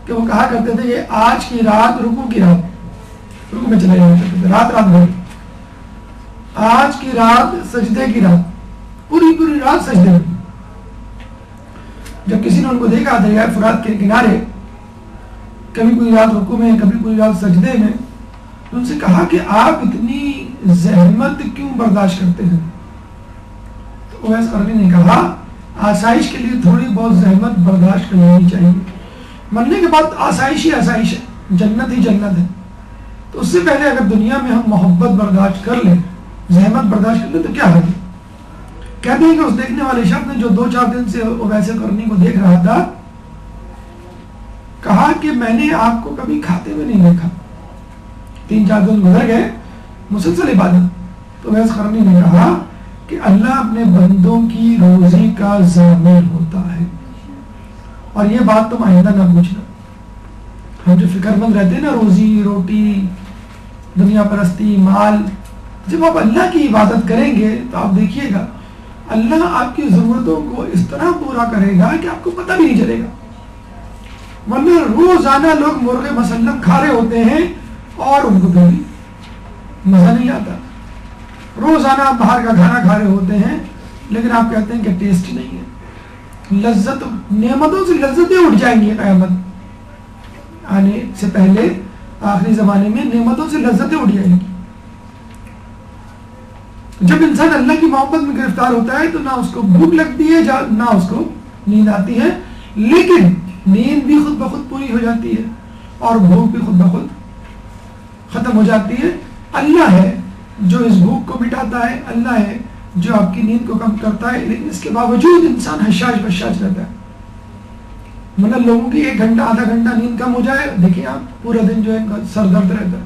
Speaker 1: کہ وہ کہا کرتے تھے کہ آج کی رات رکوع کی رات، رکوع میں چلے جایا کرتے تھے رات بھر. آج کی رات سجدے کی رات، پوری رات سجدے میں. جب کسی نے ان کو دیکھا دریائے فرات کے کنارے، کبھی پوری رات رکوع میں، کبھی پوری رات سجدے میں، تو ان سے کہا کہ آپ اتنی زحمت کیوں برداشت کرتے ہیں؟ تو اویس قرنی نے کہا آسائش کے لیے تھوڑی بہت زحمت برداشت کرنی چاہیے. مرنے کے بعد آسائش ہی آسائش ہے، جنت ہی جنت ہے. تو اس سے پہلے اگر دنیا میں ہم محبت برداشت کر لیں، زحمت برداشت کر لیں تو کیا ہوگی؟ کہتے ہیں کہ اس دیکھنے والے شخص نے جو 2-4 دن سے اویس قرنی کو دیکھ رہا تھا، کہا کہ میں نے آپ کو کبھی کھاتے ہوئے نہیں دیکھا. 3-4 دن گزر گئے، مسلسل عبادت. تو اویس قرنی نے کہا کہ اللہ اپنے بندوں کی روزی کا ضامن ہوتا ہے، اور یہ بات تم آئندہ نہ پوچھنا. ہم جو فکر مند رہتے ہیں نا، روزی روٹی، دنیا پرستی، مال، جب آپ اللہ کی عبادت کریں گے تو آپ دیکھیے گا اللہ آپ کی ضرورتوں کو اس طرح پورا کرے گا کہ آپ کو پتہ بھی نہیں چلے گا. ورنہ روزانہ لوگ مرغ مسلم کھا رہے ہوتے ہیں اور ان کو کبھی مزہ نہیں آتا. روزانہ باہر کا کھانا کھا رہے ہوتے ہیں لیکن آپ کہتے ہیں کہ ٹیسٹ نہیں ہے. لذت، نعمتوں سے لذتیں اٹھ جائیں گی قیامت آنے سے پہلے. آخری زمانے میں نعمتوں سے لذتیں اٹھ جائیں گی. جب انسان اللہ کی محبت میں گرفتار ہوتا ہے تو نہ اس کو بھوک لگتی ہے نہ اس کو نیند آتی ہے، لیکن نیند بھی خود بخود پوری ہو جاتی ہے اور بھوک بھی خود بخود ختم ہو جاتی ہے. اللہ ہے جو اس بھوک کو مٹاتا ہے، اللہ ہے جو آپ کی نیند کو کم کرتا ہے، لیکن اس کے باوجود انسان حشاش بشاش رہتا ہے. مطلب لوگوں کی 1 گھنٹہ آدھا گھنٹہ نیند کم ہو جائے، دیکھیں آپ پورا دن جو ہے سر درد رہتا ہے.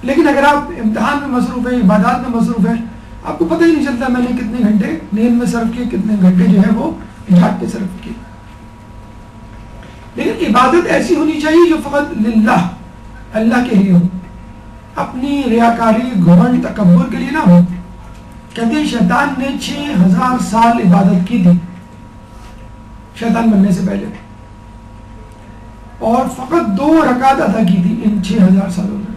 Speaker 1: لیکن اگر آپ امتحان میں مصروف ہیں، عبادات میں مصروف ہیں، آپ کو پتہ ہی نہیں چلتا میں نے کتنے گھنٹے نیند میں صرف کیے، کتنے گھنٹے جو ہے وہ جھاگ پہ صرف کیے. لیکن عبادت ایسی ہونی چاہیے جو فقط للہ، اللہ کے لیے ہو، اپنی ریاکاری، گھمنڈ، تکبر کے لیے نہ ہو. کہتے ہیں شیطان نے 6000 سال عبادت کی تھی شیطان بننے سے پہلے. اور فقط 2 رکعت ادا کی تھی ان 6000 سالوں میں.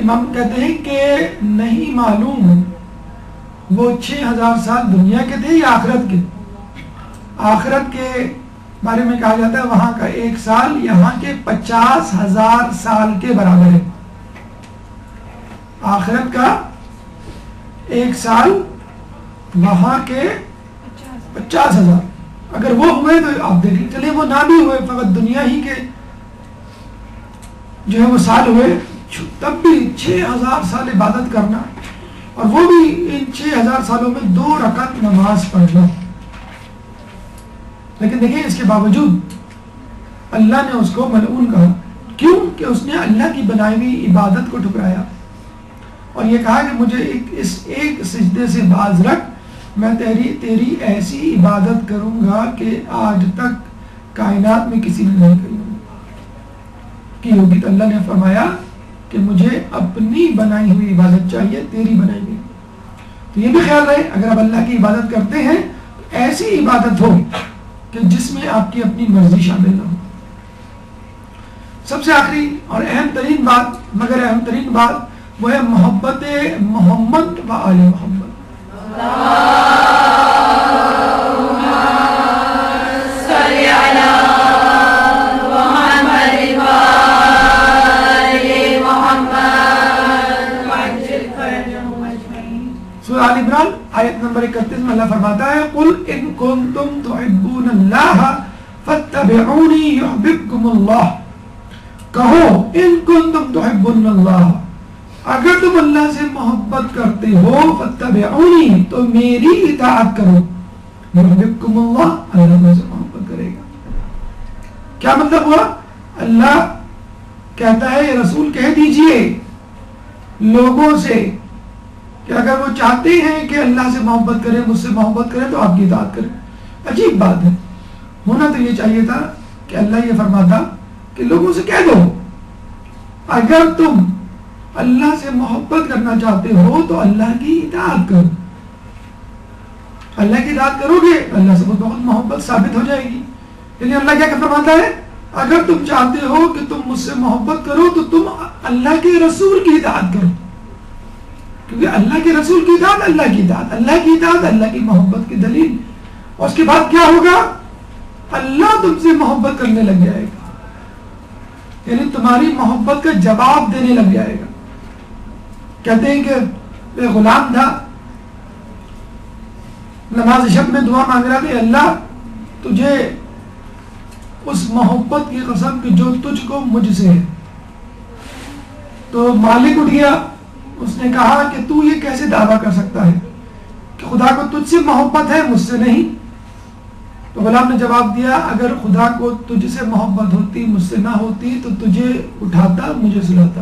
Speaker 1: امام کہتے ہیں کہ نہیں معلوم وہ 6000 سال دنیا کے تھے یا آخرت کے. آخرت کے بارے میں کہا جاتا ہے وہاں کا 1 سال یہاں کے 50,000 سال کے برابر ہے. آخرت کا 1 سال وہاں کے 50,000. اگر وہ ہوئے تو آپ دیکھیں, چلے وہ نہ بھی ہوئے, فقط دنیا ہی کے جو ہے وہ سال ہوئے, تب بھی 6000 سال عبادت کرنا, اور وہ بھی ان 6000 سالوں میں 2 رکعت نماز پڑھنا. لیکن دیکھیں اس کے باوجود اللہ نے اس کو ملعون کہا. کیوں؟ کہ اس نے اللہ کی بنائی ہوئی عبادت کو ٹھکرایا اور یہ کہا کہ مجھے اس ایک سجدے سے باز رکھ, میں تیری ایسی عبادت کروں گا کہ آج تک کائنات میں کسی نے نہیں کی ہوگی. تو اللہ نے فرمایا کہ مجھے اپنی بنائی ہوئی عبادت چاہیے, تیری بنائی ہوئی. تو یہ بھی خیال رہے اگر آپ اللہ کی عبادت کرتے ہیں ایسی عبادت ہو کہ جس میں آپ کی اپنی مرضی شامل نہ ہو. سب سے آخری اور اہم ترین بات, مگر اہم ترین بات وہ ہے محبت محمد و آل محمد. سورہ آل عمران آیت نمبر 31 میں اللہ فرماتا ہے قل ان کنتم تحبون اللہ فاتبعونی یحببکم اللہ. کہو ان کنتم تحبون اللہ, اگر تم اللہ سے محبت کرتے ہو فاتبعونی تو میری اطاعت کرو, یحببکم اللہ, اللہ تم سے محبت کرے گا. کیا مطلب ہوا؟ اللہ کہتا ہے رسول کہہ دیجئے لوگوں سے کہ اگر وہ چاہتے ہیں کہ اللہ سے محبت کریں, مجھ سے محبت کریں تو آپ کی اطاعت کریں. عجیب بات ہے, ہونا تو یہ چاہیے تھا کہ اللہ یہ فرماتا کہ لوگوں سے کہہ دو اگر تم اللہ سے محبت کرنا چاہتے ہو تو اللہ کی اطاعت کرو. اللہ کی اطاعت کرو گے اللہ سے بہت محبت ثابت ہو جائے گی. یعنی اللہ کیا فرماتا ہے, اگر تم چاہتے ہو کہ تم مجھ سے محبت کرو تو تم اللہ کے رسول کی اطاعت کرو, کیونکہ اللہ کے رسول کی اطاعت اللہ کی اطاعت, اللہ کی اطاعت اللہ کی محبت کی دلیل. اور اس کے بعد کیا ہوگا؟ اللہ تم سے محبت کرنے لگ جائے گا, یعنی تمہاری محبت کا جواب دینے لگ جائے گا. کہتے ہیں کہ ایک غلام تھا, نماز شب میں دعا مانگ رہا کہ اللہ تجھے اس محبت کی قسم کہ جو تجھ کو مجھ سے ہے. تو مالک اٹھ گیا, اس نے کہا کہ تو یہ کیسے دعویٰ کر سکتا ہے کہ خدا کو تجھ سے محبت ہے مجھ سے نہیں. تو غلام نے جواب دیا اگر خدا کو تجھ سے محبت ہوتی مجھ سے نہ ہوتی تو تجھے اٹھاتا مجھے سلاتا.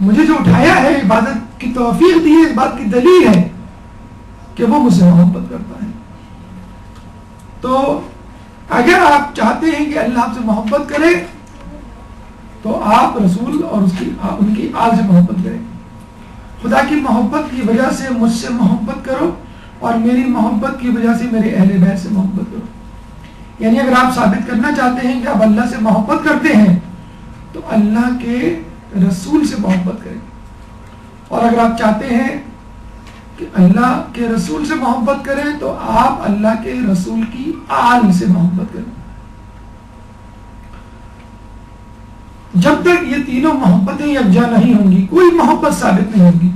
Speaker 1: مجھے جو اٹھایا ہے عبادت کی توفیق دی ہے, اس بات کی دلیل ہے کہ وہ مجھ سے محبت کرتا ہے. تو اگر آپ چاہتے ہیں کہ اللہ آپ سے محبت کرے تو آپ رسول اور ان کی آل سے محبت کریں. خدا کی محبت کی وجہ سے مجھ سے محبت کرو اور میری محبت کی وجہ سے میرے اہل بیت سے محبت کرو. یعنی اگر آپ ثابت کرنا چاہتے ہیں کہ آپ اللہ سے محبت کرتے ہیں تو اللہ کے رسول سے محبت کریں, اور اگر آپ چاہتے ہیں کہ اللہ کے رسول سے محبت کریں تو آپ اللہ کے رسول کی آل سے محبت کریں. جب تک یہ تینوں محبتیں یکجا نہیں ہوں گی کوئی محبت ثابت نہیں ہوگی.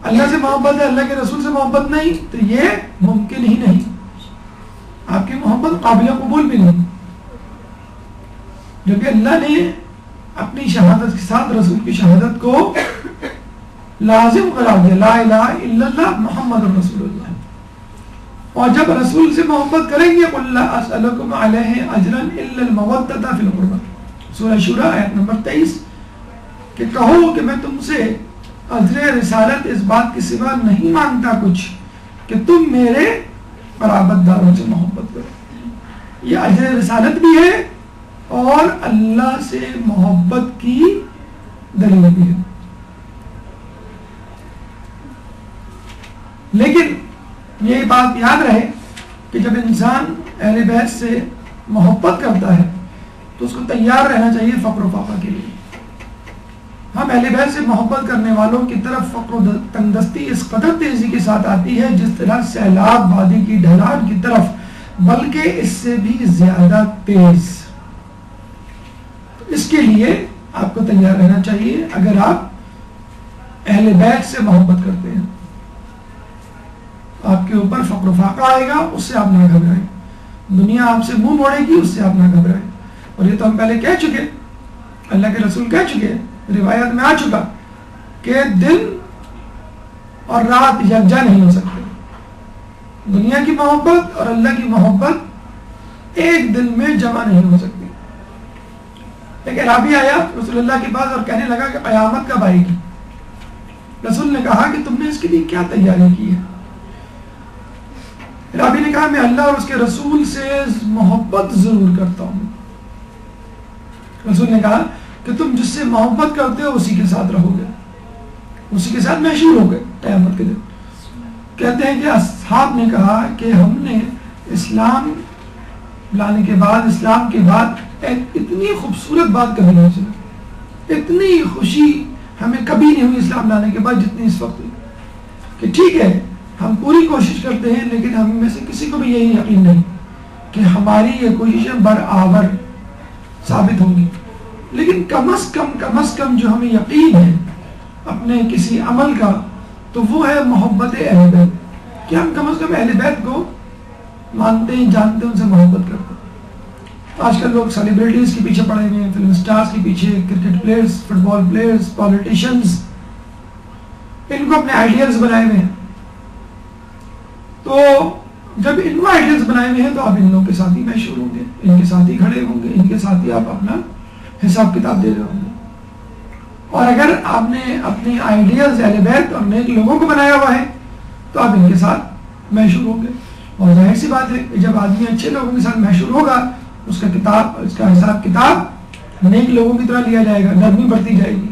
Speaker 1: اللہ سے محبت ہے اللہ کے رسول سے محبت نہیں تو یہ ممکن ہی نہیں, آپ کی محبت قابل قبول بھی نہیں. جو کہ اللہ نے اپنی شہادت کے ساتھ رسول کی شہادت کو لازم قرار دیا, لا الہ الا اللہ محمد رسول اللہ. اور جب رسول سے محبت کریں گے قل لا اسألکم علیہ اجرا الا المودۃ فی القربى, سورہ شورى آیت نمبر 23, کہ کہو کہ میں تم سے اجر رسالت اس بات کے سوا نہیں مانگتا کچھ کہ تم میرے قرابت داروں سے محبت کرو. یہ اجر رسالت بھی ہے اور اللہ سے محبت کی دلیل بھی ہے. لیکن یہ بات یاد رہے کہ جب انسان اہل بیت سے محبت کرتا ہے تو اس کو تیار رہنا چاہیے فقر و فاقہ کے لیے. ہم اہل بیت سے محبت کرنے والوں کی طرف فقر و تنگدستی اس قدر تیزی کے ساتھ آتی ہے جس طرح سیلاب وادی کی ڈھلان کی طرف، بلکہ اس سے بھی زیادہ تیز. اس کے لیے آپ کو تیار رہنا چاہیے. اگر آپ اہل بیت سے محبت کرتے ہیں آپ کے اوپر فقر و فاقہ آئے گا، اس سے آپ نہ گھبرائیں. دنیا آپ سے منہ موڑے گی، اس سے آپ نہ گھبرائیں. اور یہ تو ہم پہلے کہہ چکے، اللہ کے رسول کہہ چکے، روایات میں آ چکا کہ دن اور رات یکجا نہیں ہو سکتے. دنیا کی محبت اور اللہ کی محبت ایک دن میں جمع نہیں ہو سکتی. ایک اعرابی آیا رسول اللہ کے پاس اور کہنے لگا کہ قیامت کب آئے گی؟ رسول نے کہا کہ تم نے اس کے لیے کیا تیاری کی ہے؟ اعرابی نے کہا میں اللہ اور اس کے رسول سے محبت ضرور کرتا ہوں. رسول نے کہا کہ تم جس سے محبت کرتے ہو اسی کے ساتھ رہو گے، اسی کے ساتھ محشور ہو گئے قیامت کے دن. کہتے ہیں کہ اصحاب نے کہا کہ ہم نے اسلام لانے کے بعد، اسلام کے بعد ایک اتنی خوبصورت بات کبھی نہیں سنی، اتنی خوشی ہمیں کبھی نہیں ہوئی اسلام لانے کے بعد جتنی اس وقت ہوئی. کہ ٹھیک ہے ہم پوری کوشش کرتے ہیں لیکن ہم میں سے کسی کو بھی یہی یقین نہیں کہ ہماری یہ کوششیں برآور ثابت ہوں گی، لیکن کم از کم جو ہمیں یقین ہے اپنے کسی عمل کا تو وہ ہے محبت اہل بیت، کہ ہم کم از کم اہل بیت کو مانتے ہیں، جانتے ہیں، ان سے محبت کرتے ہیں. آج کل لوگ سیلیبریٹیز کے پیچھے پڑے ہوئے ہیں، فلم اسٹارز کے پیچھے، کرکٹ پلیئرز، فٹ بال پلیئرز، پالیٹیشنز، ان کو اپنے آئیڈیلز بنائے ہوئے ہیں. تو جب ان کو آئیڈیلز بنائے ہوئے ہیں تو آپ ان لوگوں کے ساتھ ہی محشور ہوں گے، ان کے ساتھ ہی کھڑے ہوں گے، ان کے ساتھ ہی آپ اپنا حساب کتاب دے رہے ہوں گے. اور اگر آپ نے اپنے آئیڈیلز اہل بیت اور نیک لوگوں کو بنایا ہوا ہے تو آپ ان کے ساتھ محشور ہوں گے. اور ظاہر سی بات ہے کہ جب آدمی اچھے لوگوں کے ساتھ محشور ہوگا اس کا حساب کتاب نیک لوگوں کی طرح لیا جائے گا، نرمی بڑھتی جائے گی.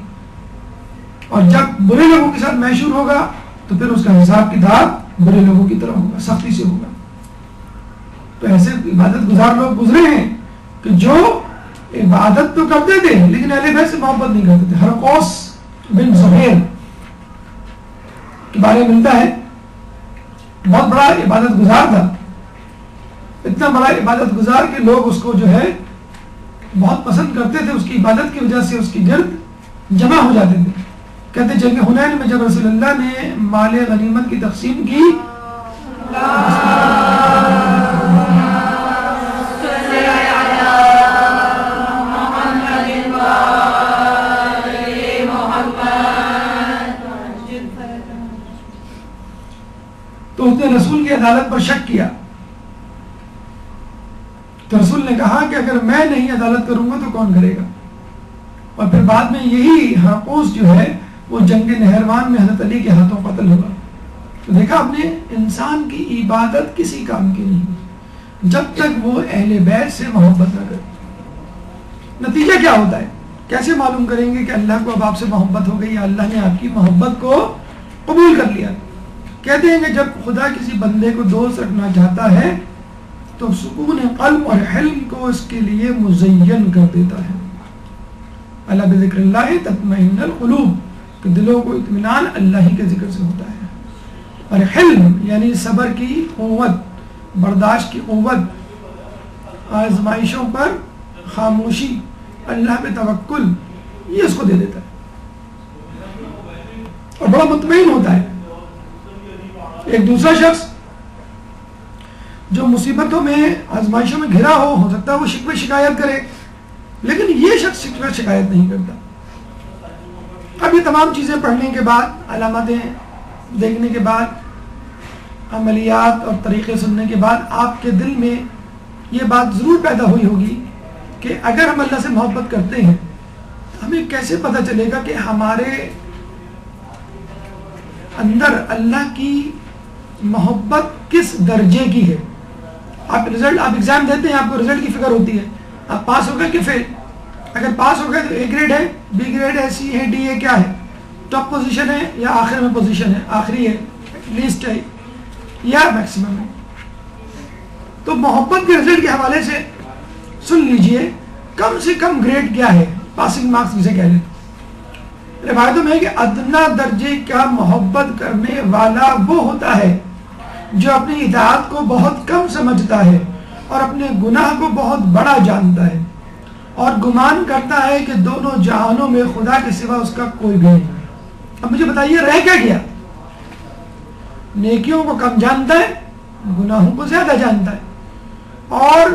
Speaker 1: اور جب برے لوگوں کے ساتھ محشور ہوگا تو پھر اس کا حساب کتاب برے لوگوں کی طرح ہوگا، سختی سے ہوگا. تو ایسے عبادت گزار لوگ گزرے ہیں کہ جو عبادت تو کرتے تھے لیکن اہل بیت سے محبت نہیں کرتے تھے. حرقوس بن زہیر کے بارے میں ملتا ہے بہت بڑا عبادت گزار تھا، اتنا بڑا عبادت گزار کہ لوگ اس کو جو ہے بہت پسند کرتے تھے، اس کی عبادت کی وجہ سے اس کی گرد جمع ہو جاتے تھے. کہتے جنگ حنین میں جب رسول اللہ نے مال غنیمت کی تقسیم کی تو اس نے رسول کی عدالت پر شک کیا. تو رسول نے کہا کہ اگر میں نہیں عدالت کروں گا تو کون کرے گا؟ اور پھر بعد میں یہی حرقوس جو ہے وہ جنگ نہروان میں حضرت علی کے ہاتھوں قتل ہوا. تو دیکھا آپ نے، انسان کی عبادت کسی کام کی نہیں جب تک وہ اہل بیت سے محبت نہ کرے. نتیجہ کیا ہوتا ہے؟ کیسے معلوم کریں گے کہ اللہ کو اب آپ سے محبت ہو گئی یا اللہ نے آپ کی محبت کو قبول کر لیا؟ کہتے ہیں کہ جب خدا کسی بندے کو دوست رکھنا چاہتا ہے تو سکون قلب اور حلم کو اس کے لیے مزین کر دیتا ہے. اللہ بذکر اللہ تطمئن القلوب، کہ دلوں کو اطمینان اللہ ہی کے ذکر سے ہوتا ہے. اور حلم یعنی صبر کی قوت، برداشت کی قوت، آزمائشوں پر خاموشی، اللہ پہ توکل، یہ اس کو دے دیتا ہے اور بڑا مطمئن ہوتا ہے. ایک دوسرا شخص جو مصیبتوں میں، آزمائشوں میں گھرا ہو سکتا ہے وہ شکوے شکایت کرے، لیکن یہ شخص شکوے شکایت نہیں کرتا. اب یہ تمام چیزیں پڑھنے کے بعد، علامتیں دیکھنے کے بعد، عملیات اور طریقے سننے کے بعد آپ کے دل میں یہ بات ضرور پیدا ہوئی ہوگی کہ اگر ہم اللہ سے محبت کرتے ہیں ہمیں کیسے پتہ چلے گا کہ ہمارے اندر اللہ کی محبت کس درجے کی ہے. آپ ایگزام دیتے ہیں، آپ کو رزلٹ کی فکر ہوتی ہے، آپ پاس ہو گئے کہ فیل. اگر پاس ہو گئے تو اے گریڈ ہے، بی گریڈ ہے، سی ہے، ڈی ہے، کیا ہے؟ ٹاپ پوزیشن ہے یا آخر میں پوزیشن ہے، آخری ہے، لیسٹ ہے یا میکسیمم ہے. تو محبت کے رزلٹ کے حوالے سے سن لیجئے کم سے کم گریڈ کیا ہے، پاسنگ مارکس جسے کہہ لیں. روایتوں میں ہے کہ ادنا درجے کا محبت کرنے والا وہ ہوتا ہے جو اپنی اطاعت کو بہت کم سمجھتا ہے اور اپنے گناہ کو بہت بڑا جانتا ہے اور گمان کرتا ہے کہ دونوں جہانوں میں خدا کے سوا اس کا کوئی بھی نہیں. اب مجھے بتائیے رہ کیا گیا؟ نیکیوں کو کم جانتا ہے، گناہوں کو زیادہ جانتا ہے، اور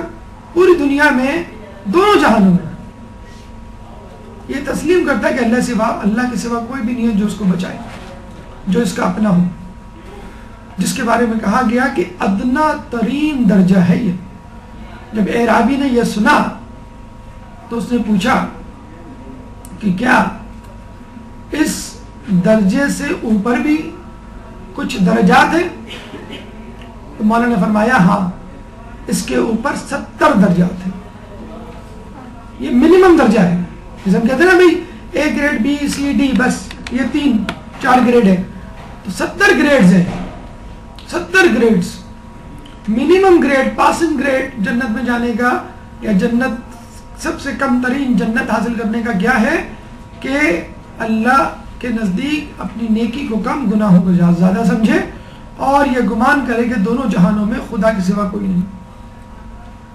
Speaker 1: پوری دنیا میں دونوں جہانوں میں یہ تسلیم کرتا ہے کہ اللہ کے سوا کوئی بھی نہیں ہے جو اس کو بچائے، جو اس کا اپنا ہو، جس کے بارے میں کہا گیا کہ ادنا ترین درجہ ہے یہ. جب اعرابی نے یہ سنا تو اس نے پوچھا کہ کیا اس درجے سے اوپر بھی کچھ درجات ہیں؟ تو مولانا نے فرمایا ہاں، اس کے اوپر 70 درجات ہیں. یہ منیمم درجہ ہے. جیسے ہم کہتے ہیں نا بھائی A grade, B, C, D, بس یہ 3-4 گریڈ ہے، تو 70 گریڈز ہیں. 70 grades minimum grade, passing grade جنت میں جانے کا، یا جنت سب سے کم ترین جنت حاصل کرنے کا کیا ہے کہ اللہ کے نزدیک اپنی نیکی کو کم، گناہوں کو زیادہ سمجھے اور یہ گمان کرے کہ دونوں جہانوں میں خدا کے سوا کوئی نہیں.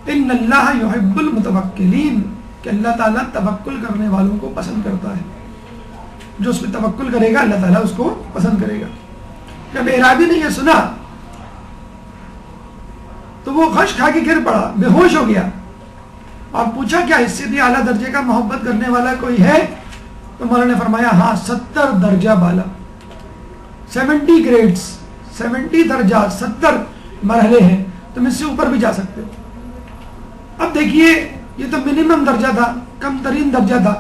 Speaker 1: ان اللہ یحب المتوکلین، کہ اللہ تعالیٰ توکل کرنے والوں کو پسند کرتا ہے. جو اس پہ توکل کرے گا اللہ تعالیٰ اس کو پسند کرے گا. جب اعرابی نے یہ سنا تو وہ غش کھا کے گر پڑا، بے ہوش ہو گیا، اور پوچھا کیا اس سے بھی اعلیٰ درجے کا محبت کرنے والا کوئی ہے؟ تو مولانا نے فرمایا ہاں، 70 درجہ بالا، 70 گریڈز، 70 درجات، 70 مرحلے ہیں. تم اس سے اوپر بھی جا سکتے ہو. اب دیکھیے یہ تو منیمم درجہ تھا، کم ترین درجہ تھا.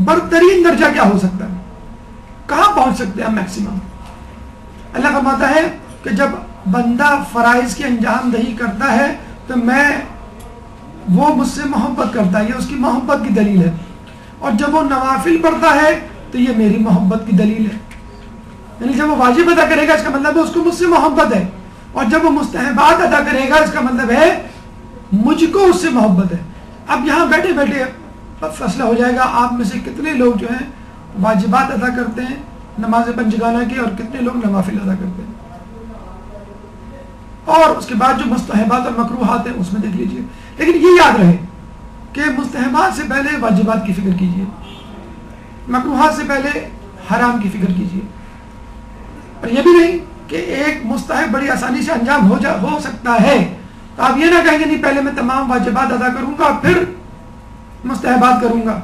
Speaker 1: برترین درجہ کیا ہو سکتا ہے؟ کہاں پہنچ سکتے ہیں میکسیمم؟ اللہ فرماتا ہے کہ جب بندہ فرائض کی انجام دہی کرتا ہے تو وہ مجھ سے محبت کرتا ہے، یہ اس کی محبت کی دلیل ہے. اور جب وہ نوافل پڑھتا ہے تو یہ میری محبت کی دلیل ہے. یعنی جب وہ واجب ادا کرے گا اس کا مطلب ہے اس کو مجھ سے محبت ہے، اور جب وہ مستحبات ادا کرے گا اس کا مطلب ہے مجھ کو اس سے محبت ہے. اب یہاں بیٹھے بیٹھے فیصلہ ہو جائے گا آپ میں سے کتنے لوگ جو ہیں واجبات ادا کرتے ہیں نماز پنجگانہ کی، اور کتنے لوگ نوافل ادا کرتے ہیں. اور اس کے بعد جو مستحبات اور مکروہات ہیں اس میں دیکھ لیجئے. لیکن یہ یاد رہے کہ مستحبات سے پہلے واجبات کی فکر کیجئے، مکروہات سے پہلے حرام کی فکر کیجئے. اور یہ بھی نہیں کہ ایک مستحب بڑی آسانی سے انجام ہو سکتا ہے تو آپ یہ نہ کہیں گے نہیں پہلے میں تمام واجبات ادا کروں گا پھر مستحبات کروں گا.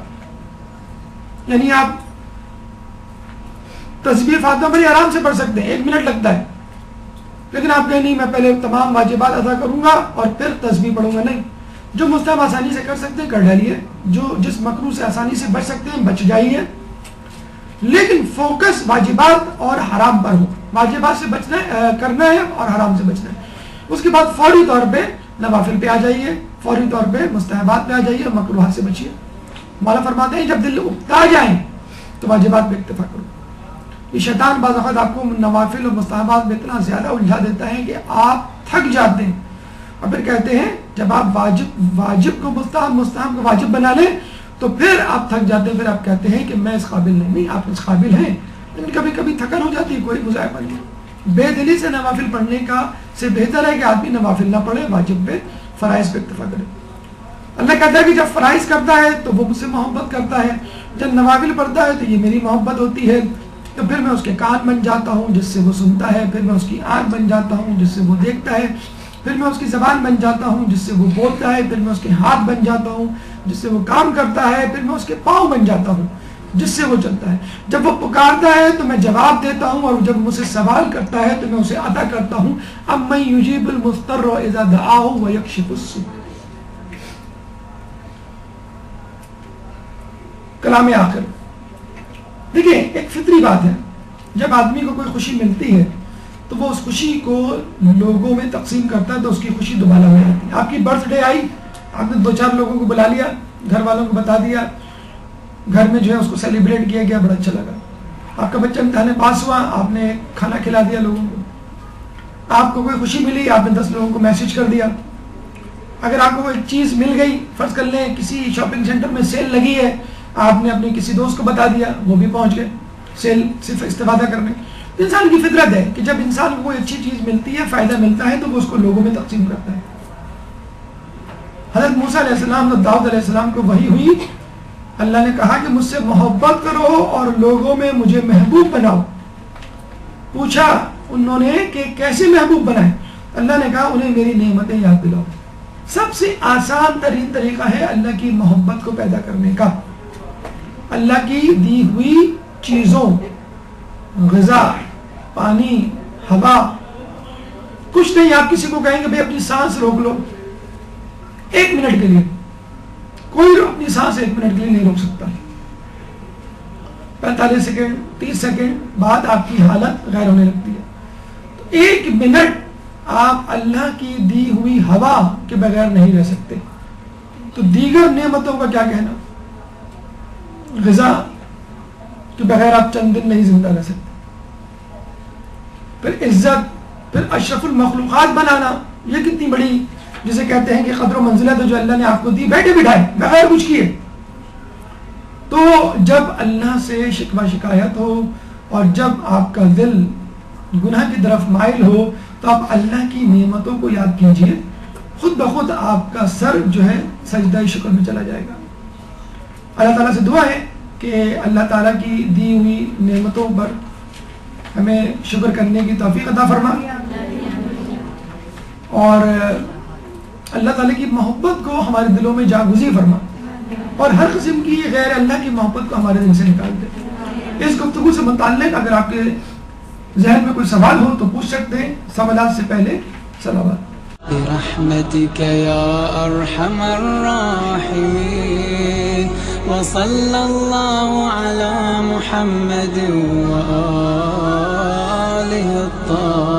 Speaker 1: یعنی آپ تسبیح فاتحہ بڑی آرام سے پڑھ سکتے ہیں، 1 منٹ لگتا ہے، لیکن آپ کہیں نہیں میں پہلے تمام واجبات ادا کروں گا اور پھر تسبیح پڑھوں گا. نہیں، جو مستحب آسانی سے کر سکتے ہیں کر ڈالیے، جو جس مکروہ سے آسانی سے بچ سکتے ہیں بچ جائیے، لیکن فوکس واجبات اور حرام پر ہو. واجبات سے بچنا کرنا ہے اور حرام سے بچنا ہے. اس کے بعد فوری طور پہ نوافل پہ آ جائیے، فوری طور پہ مستحبات پہ آ جائیے، مکروہات سے بچیے. مولا فرماتے ہیں جب دل اکتا جائیں تو واجبات پہ اکتفا کرو. یہ شیطان بعض اوقات آپ کو نوافل اور مستحبات میں اتنا زیادہ الجھا دیتا ہے کہ آپ تھک جاتے ہیں، اور پھر کہتے ہیں جب آپ واجب کو مستحب کو واجب بنا لیں تو پھر آپ تھک جاتے ہیں. پھر آپ کہتے ہیں کہ میں اس قابل نہیں. آپ اس قابل ہیں، لیکن کبھی کبھی تھکن ہو جاتی ہے، کوئی مذائقہ نہیں. بے دلی سے نوافل پڑھنے کا سے بہتر ہے کہ آدمی نوافل نہ پڑھے، واجب پہ فرائض پہ اکتفا کرے. اللہ کہتا ہے کہ جب فرائض کرتا ہے تو وہ مجھ سے محبت کرتا ہے، جب نوافل پڑھتا ہے تو یہ میری محبت ہوتی ہے. تو پھر میں اس کے کان بن جاتا ہوں جس سے وہ سنتا ہے، پھر میں اس کی آنکھ بن جاتا ہوں جس سے وہ دیکھتا ہے، پھر میں اس کی زبان بن جاتا ہوں جس سے وہ بولتا ہے، پھر میں اس کے ہاتھ بن جاتا ہوں جس سے وہ کام کرتا ہے، پھر میں اس کے پاؤں بن جاتا ہوں جس سے وہ چلتا ہے. جب وہ پکارتا ہے تو میں جواب دیتا ہوں، اور جب مجھ سے سوال کرتا ہے تو میں اسے ادا کرتا ہوں. اب میں یجیب المضطر اذا دعاہ ویکشف السوء. کلام آخر دیکھیں، ایک فطری بات ہے، جب آدمی کو کوئی خوشی ملتی ہے تو وہ اس خوشی کو لوگوں میں تقسیم کرتا ہے تو اس کی خوشی دوبارہ ہو جاتی ہے. آپ کی برتھ ڈے آئی، آپ نے 2-4 لوگوں کو بلا لیا، گھر والوں کو بتا دیا، گھر میں جو ہے اس کو سیلیبریٹ کیا گیا، بڑا اچھا لگا. آپ کا بچہ امتحان پاس ہوا، آپ نے کھانا کھلا دیا لوگوں کو. آپ کو کوئی خوشی ملی، آپ نے 10 لوگوں کو میسج کر دیا. اگر آپ کو کوئی چیز مل گئی، فرض کر لیں کسی شاپنگ سینٹر میں سیل لگی ہے، آپ نے اپنے کسی دوست کو بتا دیا، وہ بھی پہنچ گئے سیل صرف استفادہ کرنے. انسان کی فطرت ہے کہ جب انسان کو کوئی اچھی چیز ملتی ہے، فائدہ ملتا ہے، تو وہ اس کو لوگوں میں تقسیم کرتا ہے. حضرت موسیٰ علیہ السلام اور داؤد علیہ السلام کو وحی ہوئی، اللہ نے کہا کہ مجھ سے محبت کرو اور لوگوں میں مجھے محبوب بناؤ. پوچھا انہوں نے کہ کیسے محبوب بنائے؟ اللہ نے کہا انہیں میری نعمتیں یاد دلاؤ. سب سے آسان ترین طریقہ ہے اللہ کی محبت کو پیدا کرنے کا. اللہ کی دی ہوئی چیزوں، غذا، پانی، ہوا، کچھ نہیں. آپ کسی کو کہیں گے بھائی اپنی سانس روک لو 1 منٹ کے لیے، کوئی اپنی سانس 1 منٹ کے لیے نہیں روک سکتا. 45 سیکنڈ 30 سیکنڈ بعد آپ کی حالت غیر ہونے لگتی ہے. تو 1 منٹ آپ اللہ کی دی ہوئی ہوا کے بغیر نہیں رہ سکتے. تو دیگر نعمتوں کا کیا کہنا؟ غذا کے بغیر آپ چند دن نہیں زندہ رہ سکتے. پھر عزت، پھر اشرف المخلوقات بنانا، یہ کتنی بڑی، جسے کہتے ہیں کہ قدر و منزلت جو اللہ نے آپ کو دی بیٹھے بٹھائے بغیر کچھ کیے. تو جب اللہ سے شکوہ شکایت ہو اور جب آپ کا دل گناہ کی طرف مائل ہو تو آپ اللہ کی نعمتوں کو یاد کیجئے، خود بخود آپ کا سر جو ہے سجدہ شکر میں چلا جائے گا. اللہ تعالیٰ سے دعا ہے کہ اللہ تعالیٰ کی دی ہوئی نعمتوں پر ہمیں شکر کرنے کی توفیق عطا فرما، اور اللہ تعالیٰ کی محبت کو ہمارے دلوں میں جاگزی فرما، اور ہر قسم کی غیر اللہ کی محبت کو ہمارے دل سے نکال دے. اس گفتگو سے متعلق اگر آپ کے ذہن میں کوئی سوال ہو تو پوچھ سکتے ہیں. سوالات سے پہلے صلوات.
Speaker 2: برحمتك يا أرحم الراحمين وصلى الله على محمد وآله الطاهرين.